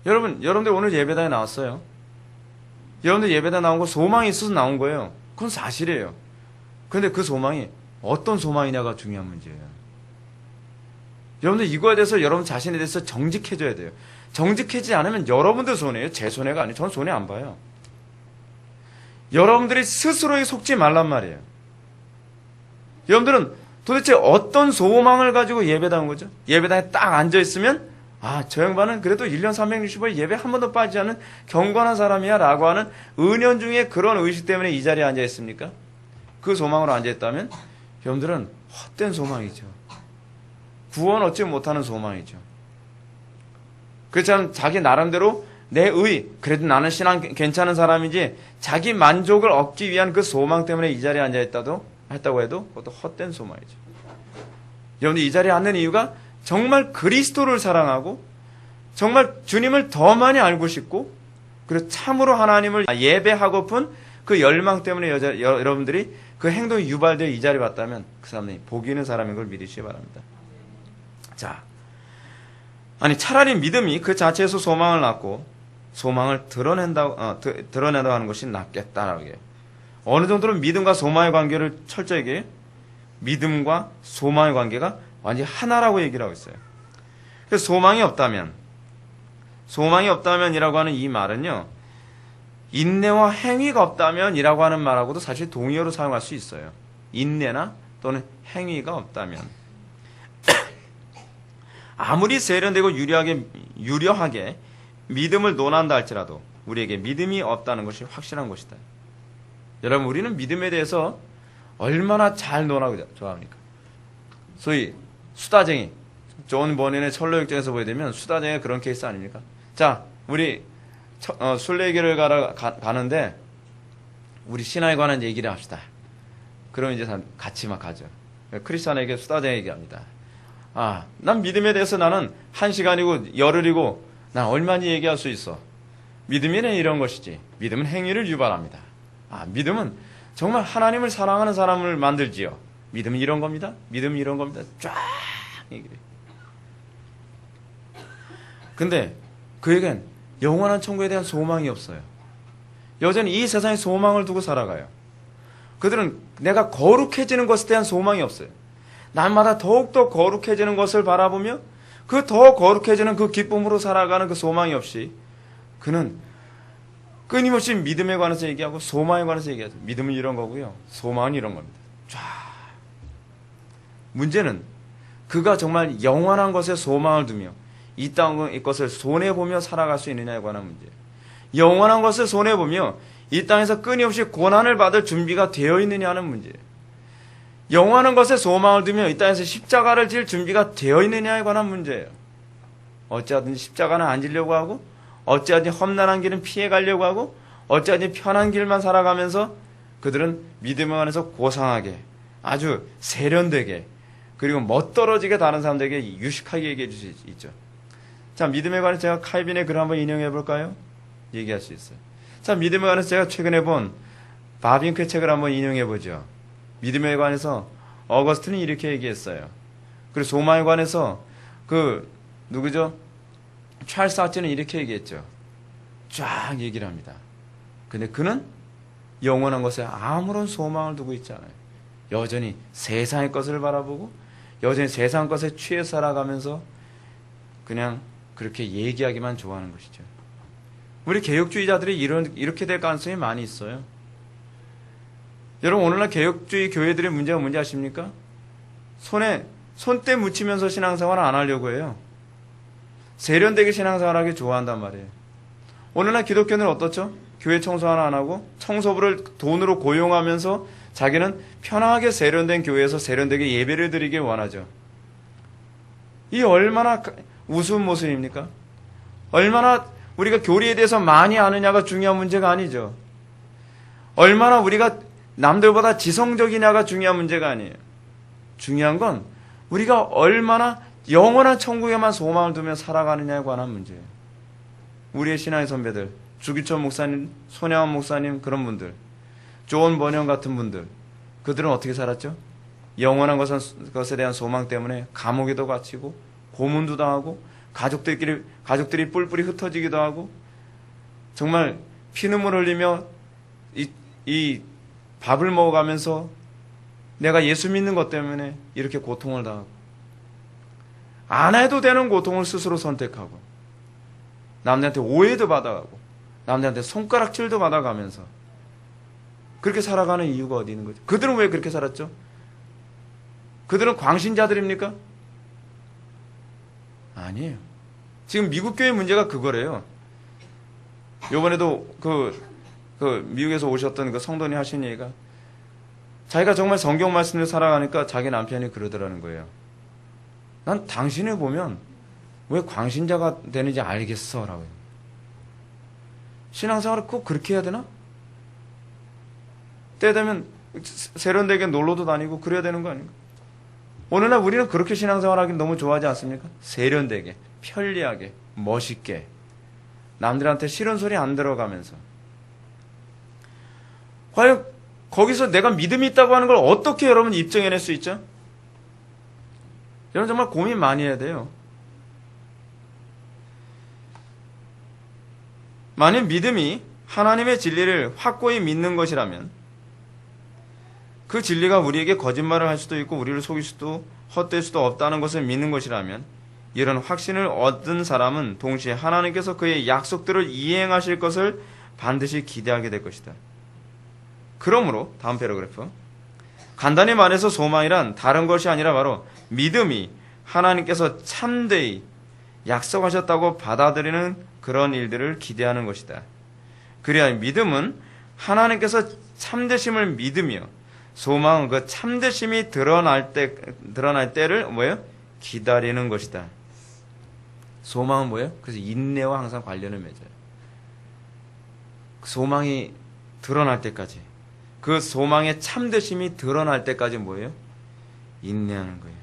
여러분들 오늘 예배당에 나왔어요. 여러분들 예배당에 나온 거 소망이 있어서 나온 거예요. 그건 사실이에요. 그런데 그 소망이 어떤 소망이냐가 중요한 문제예요. 여러분들 이거에 대해서 여러분 자신에 대해서 정직해져야 돼요. 정직해지지 않으면 여러분들 손해예요. 제 손해가 아니에요. 전 손해 안 봐요. 여러분들이 스스로에 속지 말란 말이에요. 여러분들은 도대체 어떤 소망을 가지고 예배당 온 거죠? 예배당에 딱 앉아있으면 저 양반은 그래도 1년 365일 예배 한 번도 빠지지 않는 경건한 사람이야 라고 하는 은연중에 그런 의식 때문에 이 자리에 앉아있습니까? 그 소망으로 앉아있다면 여러분들은 헛된 소망이죠. 구원 얻지 못하는 소망이죠. 그렇지만 자기 나름대로 그래도 나는 신앙 괜찮은 사람이지 자기 만족을 얻기 위한 그 소망 때문에 이 자리에 했다고 해도 그것도 헛된 소망이죠. 여러분들 이 자리에 앉는 이유가 정말 그리스도를 사랑하고 정말 주님을 더 많이 알고 싶고 그리고 참으로 하나님을 예배하고픈 그 열망 때문에 여러분들이 그 행동이 유발되어 이 자리에 왔다면 그 사람이 복 있는 사람인 걸 믿으시기 바랍니다. 자, 차라리 믿음이 그 자체에서 소망을 낳고 소망을 드러낸다고 하는 것이 낫겠다라고 해요. 어느 정도로 믿음과 소망의 관계를 철저히 얘기해요. 믿음과 소망의 관계가 완전히 하나라고 얘기를 하고 있어요. 그래서 소망이 없다면이라고 하는 이 말은요, 인내와 행위가 없다면이라고 하는 말하고도 사실 동의어로 사용할 수 있어요. 인내나 또는 행위가 없다면. 아무리 세련되고 유려하게 믿음을 논한다 할지라도 우리에게 믿음이 없다는 것이 확실한 것이다. 여러분, 우리는 믿음에 대해서 얼마나 잘 논하고 좋아합니까? 소위 수다쟁이, 존 버닌의 철로역정에서 보게 되면 수다쟁이가 그런 케이스 아닙니까? 자, 우리 순례길을 가는데 우리 신화에 관한 얘기를 합시다. 그럼 이제 같이 막 가죠. 크리스찬에게 수다쟁이 얘기합니다. 난 믿음에 대해서 나는 1시간이고 열흘이고 난 얼마나 얘기할 수 있어. 믿음이란 이런 것이지. 믿음은 행위를 유발합니다. 믿음은 정말 하나님을 사랑하는 사람을 만들지요. 믿음은 이런 겁니다. 믿음은 이런 겁니다. 쫙 얘기를 해요. 근데 그에겐 영원한 천국에 대한 소망이 없어요. 여전히 이 세상에 소망을 두고 살아가요. 그들은 내가 거룩해지는 것에 대한 소망이 없어요. 날마다 더욱더 거룩해지는 것을 바라보며 그 더 거룩해지는 그 기쁨으로 살아가는 그 소망이 없이 그는 끊임없이 믿음에 관해서 얘기하고 소망에 관해서 얘기하죠. 믿음은 이런 거고요. 소망은 이런 겁니다. 쫙. 문제는 그가 정말 영원한 것에 소망을 두며 이 땅의 것을 손해보며 살아갈 수 있느냐에 관한 문제예요. 영원한 것을 손해보며 이 땅에서 끊임없이 고난을 받을 준비가 되어 있느냐는 문제예요. 영원한 것에 소망을 두며 이 땅에서 십자가를 질 준비가 되어 있느냐에 관한 문제예요. 어찌하든지 십자가는 안 지려고 하고 어찌하든지 험난한 길은 피해가려고 하고 어찌하든지 편한 길만 살아가면서 그들은 믿음에 관해서 고상하게 아주 세련되게 그리고 멋떨어지게 다른 사람들에게 유식하게 얘기해 줄 수 있죠. 자, 믿음에 관해서 제가 칼빈의 글을 한번 인용해 볼까요? 얘기할 수 있어요. 자, 믿음에 관해서 제가 최근에 본 바빙크의 책을 한번 인용해 보죠. 믿음에 관해서 어거스틴은 이렇게 얘기했어요. 그리고 소망에 관해서 누구죠? 찰스 하츠는 이렇게 얘기했죠. 쫙 얘기를 합니다. 근데 그는 영원한 것에 아무런 소망을 두고 있지 않아요. 여전히 세상의 것을 바라보고 여전히 세상 것에 취해 살아가면서 그냥 그렇게 얘기하기만 좋아하는 것이죠. 우리 개혁주의자들이 이렇게 될 가능성이 많이 있어요. 여러분, 오늘날 개혁주의 교회들의 문제가 뭔지 아십니까? 손때 묻히면서 신앙생활을 안 하려고 해요. 세련되게 신앙생활하기 좋아한단 말이에요. 오늘날 기독교는 어떻죠? 교회 청소 하나 안 하고 청소부를 돈으로 고용하면서 자기는 편하게 세련된 교회에서 세련되게 예배를 드리길 원하죠. 이 얼마나 우스운 모습입니까? 얼마나 우리가 교리에 대해서 많이 아느냐가 중요한 문제가 아니죠. 얼마나 우리가 남들보다 지성적이냐가 중요한 문제가 아니에요. 중요한 건 우리가 얼마나 영원한 천국에만 소망을 두며 살아가느냐에 관한 문제예요. 우리의 신앙의 선배들, 주기철 목사님, 손양원 목사님, 그런 분들, 존 버년 같은 분들, 그들은 어떻게 살았죠? 영원한 것에 대한 소망 때문에 감옥에도 갇히고 고문도 당하고 가족들이 뿔뿔이 흩어지기도 하고 정말 피눈물 흘리며 이 밥을 먹어가면서 내가 예수 믿는 것 때문에 이렇게 고통을 당하고 안 해도 되는 고통을 스스로 선택하고 남들한테 오해도 받아가고 남들한테 손가락질도 받아가면서 그렇게 살아가는 이유가 어디 있는 거죠? 그들은 왜 그렇게 살았죠? 그들은 광신자들입니까? 아니에요. 지금 미국 교회 문제가 그거래요. 요번에도 미국에서 오셨던 그 성도님 하신 얘기가 자기가 정말 성경 말씀을 살아가니까 자기 남편이 그러더라는 거예요. 난 당신을 보면 왜 광신자가 되는지 알겠어 라고요. 신앙생활을 꼭 그렇게 해야 되나? 때 되면 세련되게 놀러도 다니고 그래야 되는 거 아닌가? 오늘날 우리는 그렇게 신앙생활하기 너무 좋아하지 않습니까? 세련되게, 편리하게, 멋있게 남들한테 싫은 소리 안 들어가면서 과연 거기서 내가 믿음이 있다고 하는 걸 어떻게 여러분 입증해낼 수 있죠? 여러분 정말 고민 많이 해야 돼요. 만약 믿음이 하나님의 진리를 확고히 믿는 것이라면 그 진리가 우리에게 거짓말을 할 수도 있고 우리를 속일 수도 헛될 수도 없다는 것을 믿는 것이라면 이런 확신을 얻은 사람은 동시에 하나님께서 그의 약속들을 이행하실 것을 반드시 기대하게 될 것이다. 그러므로 다음 패러그래프 간단히 말해서 소망이란 다른 것이 아니라 바로 믿음이 하나님께서 참되이 약속하셨다고 받아들이는 그런 일들을 기대하는 것이다. 그래야 믿음은 하나님께서 참되심을 믿으며 소망은 그 참되심이 드러날 때를 뭐예요? 기다리는 것이다. 소망은 뭐예요? 그래서 인내와 항상 관련을 맺어요. 소망이 드러날 때까지, 그 소망의 참되심이 드러날 때까지 뭐예요? 인내하는 거예요.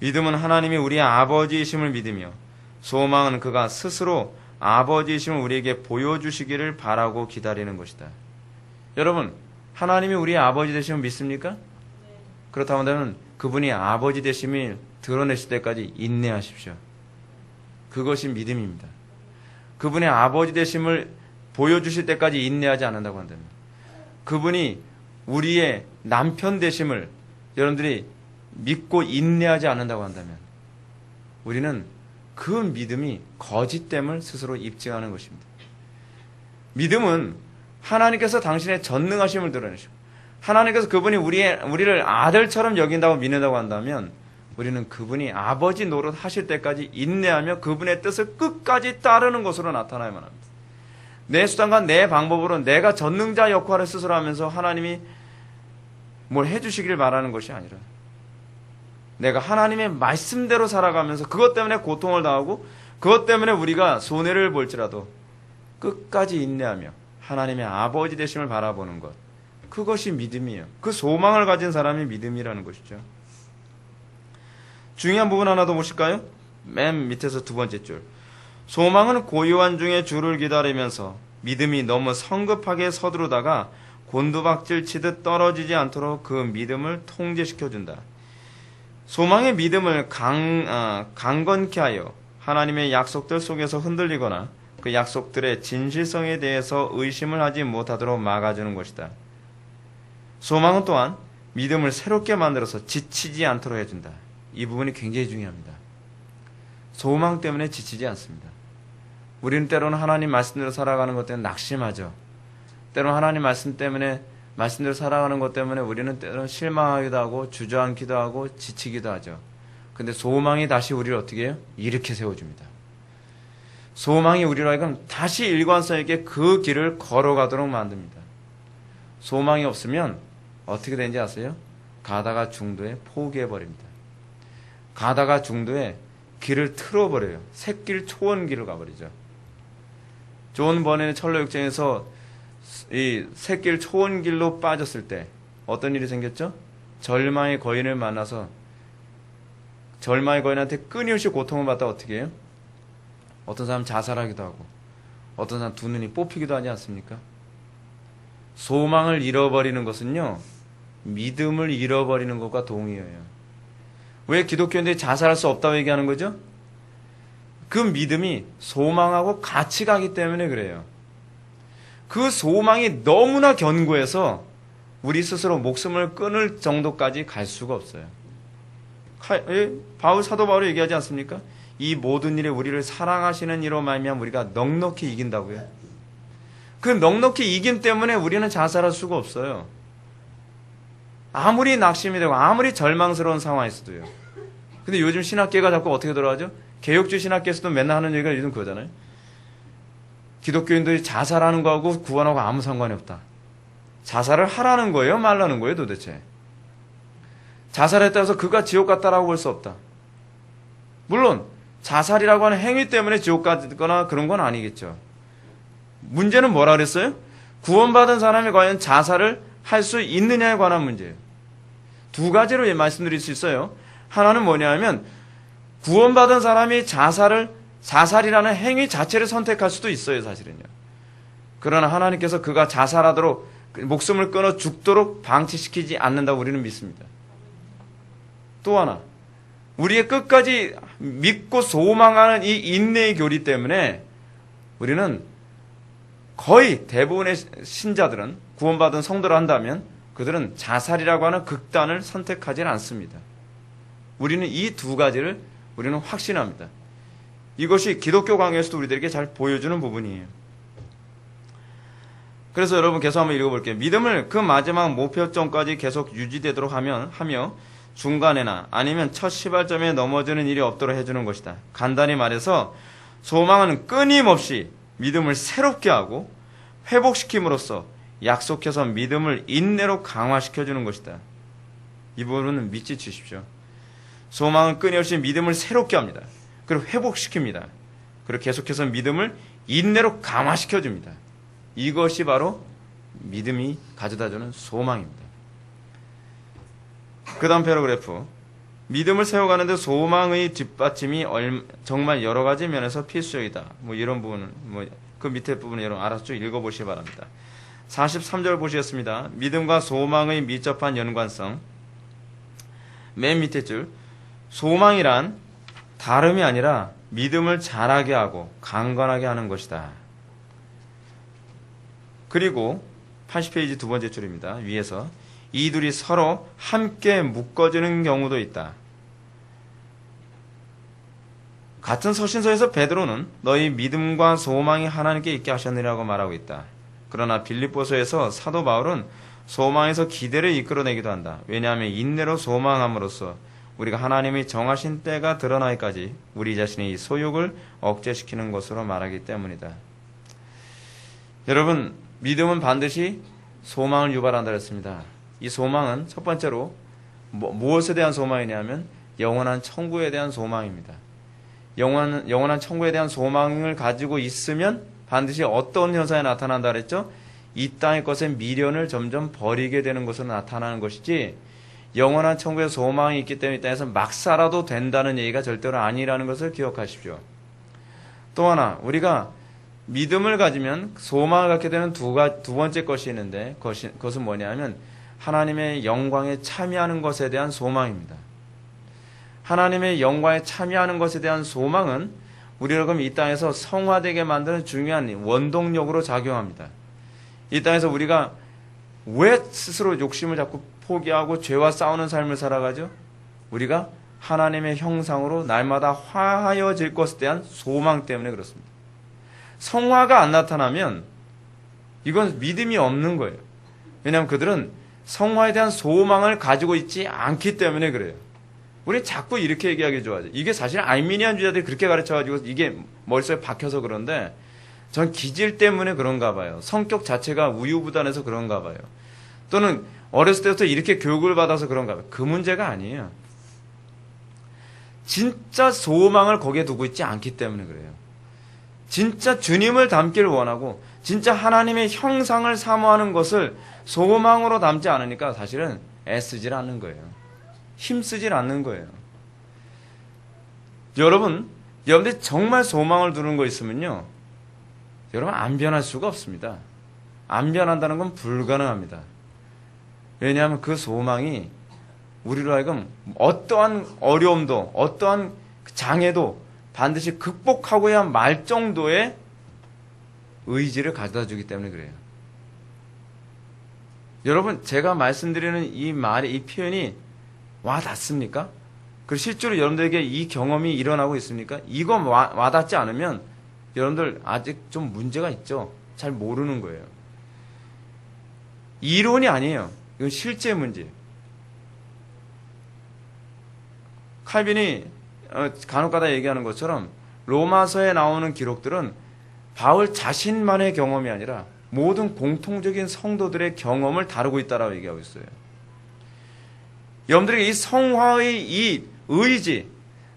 믿음은 하나님이 우리의 아버지이심을 믿으며 소망은 그가 스스로 아버지이심을 우리에게 보여주시기를 바라고 기다리는 것이다. 여러분, 하나님이 우리의 아버지 되심을 믿습니까? 그렇다면 그분이 아버지 되심을 드러내실 때까지 인내하십시오. 그것이 믿음입니다. 그분의 아버지 되심을 보여주실 때까지 인내하지 않는다고 한다면, 그분이 우리의 남편 되심을 여러분들이 믿고 인내하지 않는다고 한다면, 우리는 그 믿음이 거짓됨을 스스로 입증하는 것입니다. 믿음은 하나님께서 당신의 전능하심을 드러내시고 하나님께서 그분이 우리를 아들처럼 여긴다고 믿는다고 한다면, 우리는 그분이 아버지 노릇 하실 때까지 인내하며 그분의 뜻을 끝까지 따르는 것으로 나타나야만 합니다. 내 수단과 내 방법으로 내가 전능자 역할을 스스로 하면서 하나님이 뭘 해주시길 바라는 것이 아니라, 내가 하나님의 말씀대로 살아가면서 그것 때문에 고통을 당하고 그것 때문에 우리가 손해를 볼지라도 끝까지 인내하며 하나님의 아버지 되심을 바라보는 것, 그것이 믿음이에요. 그 소망을 가진 사람이 믿음이라는 것이죠. 중요한 부분 하나 더 보실까요? 맨 밑에서 두 번째 줄. 소망은 고요한 중에 주를 기다리면서 믿음이 너무 성급하게 서두르다가 곤두박질 치듯 떨어지지 않도록 그 믿음을 통제시켜준다. 소망의 믿음을 강건케 하여 하나님의 약속들 속에서 흔들리거나 그 약속들의 진실성에 대해서 의심을 하지 못하도록 막아주는 것이다. 소망은 또한 믿음을 새롭게 만들어서 지치지 않도록 해준다. 이 부분이 굉장히 중요합니다. 소망 때문에 지치지 않습니다. 우리는 때로는 하나님 말씀대로 살아가는 것 때문에 낙심하죠. 때로는 하나님 말씀대로 살아가는 것 때문에 우리는 때로는 실망하기도 하고 주저앉기도 하고 지치기도 하죠. 근데 소망이 다시 우리를 어떻게 해요? 이렇게 세워줍니다. 소망이 우리로 하여금 다시 일관성 있게 그 길을 걸어가도록 만듭니다. 소망이 없으면 어떻게 되는지 아세요? 가다가 중도에 포기해버립니다. 가다가 중도에 길을 틀어버려요. 샛길 초원길을 가버리죠. 존 버넷의 철로역정에서 이 샛길 초원길로 빠졌을 때 어떤 일이 생겼죠? 절망의 거인을 만나서 절망의 거인한테 끊임없이 고통을 받다 어떻게 해요? 어떤 사람 자살하기도 하고 어떤 사람 두 눈이 뽑히기도 하지 않습니까? 소망을 잃어버리는 것은요, 믿음을 잃어버리는 것과 동의어요. 왜 기독교인들이 자살할 수 없다고 얘기하는 거죠? 그 믿음이 소망하고 같이 가기 때문에 그래요. 그 소망이 너무나 견고해서 우리 스스로 목숨을 끊을 정도까지 갈 수가 없어요. 사도 바울이 얘기하지 않습니까? 이 모든 일에 우리를 사랑하시는 이로 말미암아 우리가 넉넉히 이긴다고요. 그 넉넉히 이김 때문에 우리는 자살할 수가 없어요. 아무리 낙심이 되고 아무리 절망스러운 상황에서도요. 근데 요즘 신학계가 자꾸 어떻게 돌아가죠? 개혁주의 신학계에서도 맨날 하는 얘기가 요즘 그거잖아요. 기독교인들이 자살하는 거하고 구원하고 아무 상관이 없다. 자살을 하라는 거예요? 말라는 거예요 도대체? 자살했다고 해서 그가 지옥 갔다라고 볼 수 없다. 물론 자살이라고 하는 행위 때문에 지옥 갔거나 그런 건 아니겠죠. 문제는 뭐라 그랬어요? 구원받은 사람이 과연 자살을 할 수 있느냐에 관한 문제예요. 두 가지로 말씀드릴 수 있어요. 하나는 뭐냐면 구원받은 사람이 자살이라는 행위 자체를 선택할 수도 있어요, 사실은요. 그러나 하나님께서 그가 자살하도록 목숨을 끊어 죽도록 방치시키지 않는다고 우리는 믿습니다. 또 하나, 우리의 끝까지 믿고 소망하는 이 인내의 교리 때문에 우리는 거의 대부분의 신자들은, 구원받은 성도를 한다면 그들은 자살이라고 하는 극단을 선택하지 않습니다. 우리는 이 두 가지를 우리는 확신합니다. 이것이 기독교 강의에서도 우리들에게 잘 보여주는 부분이에요. 그래서 여러분 계속 한번 읽어볼게요. 믿음을 그 마지막 목표점까지 계속 유지되도록 하며 중간에나 아니면 첫 시발점에 넘어지는 일이 없도록 해주는 것이다. 간단히 말해서 소망은 끊임없이 믿음을 새롭게 하고 회복시킴으로써 약속해서 믿음을 인내로 강화시켜주는 것이다. 이 부분은 믿지 주십시오. 소망은 끊임없이 믿음을 새롭게 합니다. 그리고 회복시킵니다. 그리고 계속해서 믿음을 인내로 강화시켜줍니다. 이것이 바로 믿음이 가져다주는 소망입니다. 그 다음 패러그래프. 믿음을 세워가는데 소망의 뒷받침이 정말 여러 가지 면에서 필수적이다. 이런 부분은, 그 밑에 부분은 여러분 알아서 쭉 읽어보시기 바랍니다. 43절 보시겠습니다. 믿음과 소망의 밀접한 연관성. 맨 밑에 줄. 소망이란 다름이 아니라 믿음을 자라게 하고 강건하게 하는 것이다. 그리고 80페이지 두 번째 줄입니다. 위에서 이 둘이 서로 함께 묶어지는 경우도 있다. 같은 서신서에서 베드로는 너희 믿음과 소망이 하나님께 있게 하셨느라고 말하고 있다. 그러나 빌립보서에서 사도 바울은 소망에서 기대를 이끌어내기도 한다. 왜냐하면 인내로 소망함으로써 우리가 하나님이 정하신 때가 드러나기까지 우리 자신의 소욕을 억제시키는 것으로 말하기 때문이다. 여러분, 믿음은 반드시 소망을 유발한다 했습니다. 이 소망은 첫 번째로 무엇에 대한 소망이냐면 영원한 천국에 대한 소망입니다. 영원한 천국에 대한 소망을 가지고 있으면 반드시 어떤 현상이 나타난다 그랬죠? 이 땅의 것에 미련을 점점 버리게 되는 것으로 나타나는 것이지, 영원한 천국에 소망이 있기 때문에 이 땅에서 막 살아도 된다는 얘기가 절대로 아니라는 것을 기억하십시오. 또 하나, 우리가 믿음을 가지면 소망을 갖게 되는 두 번째 것이 있는데, 그것은 뭐냐면 하나님의 영광에 참여하는 것에 대한 소망입니다. 하나님의 영광에 참여하는 것에 대한 소망은 우리를 그럼 이 땅에서 성화되게 만드는 중요한 원동력으로 작용합니다. 이 땅에서 우리가 왜 스스로 욕심을 자꾸 포기하고 죄와 싸우는 삶을 살아가죠? 우리가 하나님의 형상으로 날마다 화하여질 것에 대한 소망 때문에 그렇습니다. 성화가 안 나타나면 이건 믿음이 없는 거예요. 왜냐하면 그들은 성화에 대한 소망을 가지고 있지 않기 때문에 그래요. 우리 자꾸 이렇게 얘기하기 좋아하죠. 이게 사실 알미니안주의자들이 그렇게 가르쳐가지고 이게 머릿속에 박혀서 그런데, 전 기질 때문에 그런가 봐요. 성격 자체가 우유부단해서 그런가 봐요. 또는 어렸을 때부터 이렇게 교육을 받아서 그런가 봐요. 그 문제가 아니에요. 진짜 소망을 거기에 두고 있지 않기 때문에 그래요. 진짜 주님을 닮기를 원하고 진짜 하나님의 형상을 사모하는 것을 소망으로 담지 않으니까 사실은 애쓰질 않는 거예요. 힘쓰질 않는 거예요. 여러분들이 정말 소망을 두는 거 있으면요, 여러분 안 변할 수가 없습니다. 안 변한다는 건 불가능합니다. 왜냐하면 그 소망이 우리로 하여금 어떠한 어려움도 어떠한 장애도 반드시 극복하고야 말 정도의 의지를 가져다 주기 때문에 그래요. 여러분, 제가 말씀드리는 이 말이, 이 표현이 와닿습니까? 그리고 실제로 여러분들에게 이 경험이 일어나고 있습니까? 이거 와닿지 않으면 여러분들 아직 좀 문제가 있죠. 잘 모르는 거예요. 이론이 아니에요. 이건 실제 문제예요. 칼빈이 간혹가다 얘기하는 것처럼 로마서에 나오는 기록들은 바울 자신만의 경험이 아니라 모든 공통적인 성도들의 경험을 다루고 있다라고 얘기하고 있어요. 여러분들에게 이 성화의 이 의지,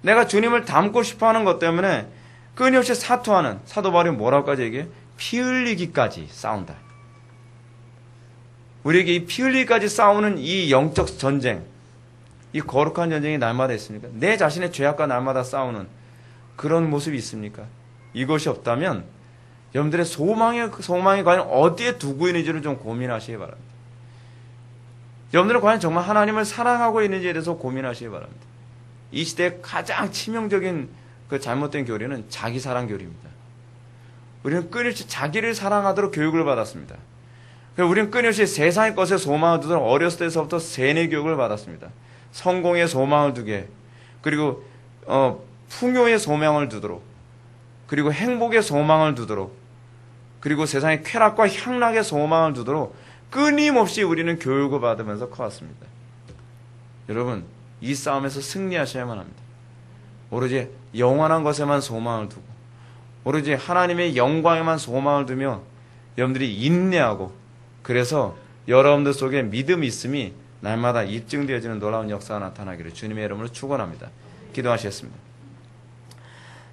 내가 주님을 닮고 싶어하는 것 때문에 끊임없이 사투하는, 사도 바울이 뭐라고까지 얘기해요? 피 흘리기까지 싸운다. 우리에게 이 피 흘리기까지 싸우는 이 영적 전쟁, 이 거룩한 전쟁이 날마다 있습니까? 내 자신의 죄악과 날마다 싸우는 그런 모습이 있습니까? 이것이 없다면 여러분들의 소망이 과연 어디에 두고 있는지를 좀 고민하시기 바랍니다. 여러분들은 과연 정말 하나님을 사랑하고 있는지에 대해서 고민하시기 바랍니다. 이 시대의 가장 치명적인 그 잘못된 교리는 자기사랑 교리입니다. 우리는 끊임없이 자기를 사랑하도록 교육을 받았습니다. 우리는 끊임없이 세상의 것에 소망을 두도록 어렸을 때서부터 세뇌 교육을 받았습니다. 성공에 소망을 두게, 그리고 풍요에 소망을 두도록, 그리고 행복에 소망을 두도록, 그리고 세상의 쾌락과 향락에 소망을 두도록 끊임없이 우리는 교육을 받으면서 커왔습니다. 여러분, 이 싸움에서 승리하셔야만 합니다. 오로지 영원한 것에만 소망을 두고 오로지 하나님의 영광에만 소망을 두며 여러분들이 인내하고 그래서 여러분들 속에 믿음이 있음이 날마다 입증되어지는 놀라운 역사가 나타나기를 주님의 이름으로 축원합니다. 기도하시겠습니다.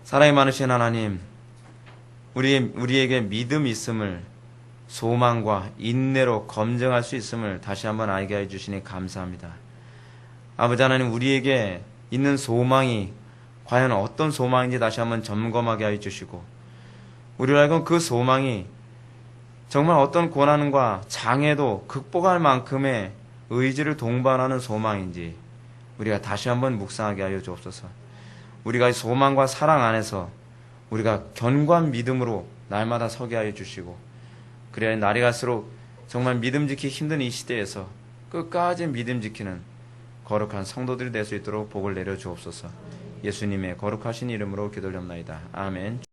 사랑이 많으신 하나님, 우리에게 믿음이 있음을 소망과 인내로 검증할 수 있음을 다시 한번 알게 해주시니 감사합니다. 아버지 하나님, 우리에게 있는 소망이 과연 어떤 소망인지 다시 한번 점검하게 해주시고 우리로 하여금 그 소망이 정말 어떤 고난과 장애도 극복할 만큼의 의지를 동반하는 소망인지 우리가 다시 한번 묵상하게 하여 주옵소서. 우리가 소망과 사랑 안에서 우리가 견고한 믿음으로 날마다 서게 하여 주시고 그래야 날이 갈수록 정말 믿음 지키기 힘든 이 시대에서 끝까지 믿음 지키는 거룩한 성도들이 될 수 있도록 복을 내려 주옵소서. 예수님의 거룩하신 이름으로 기도드립나이다. 아멘.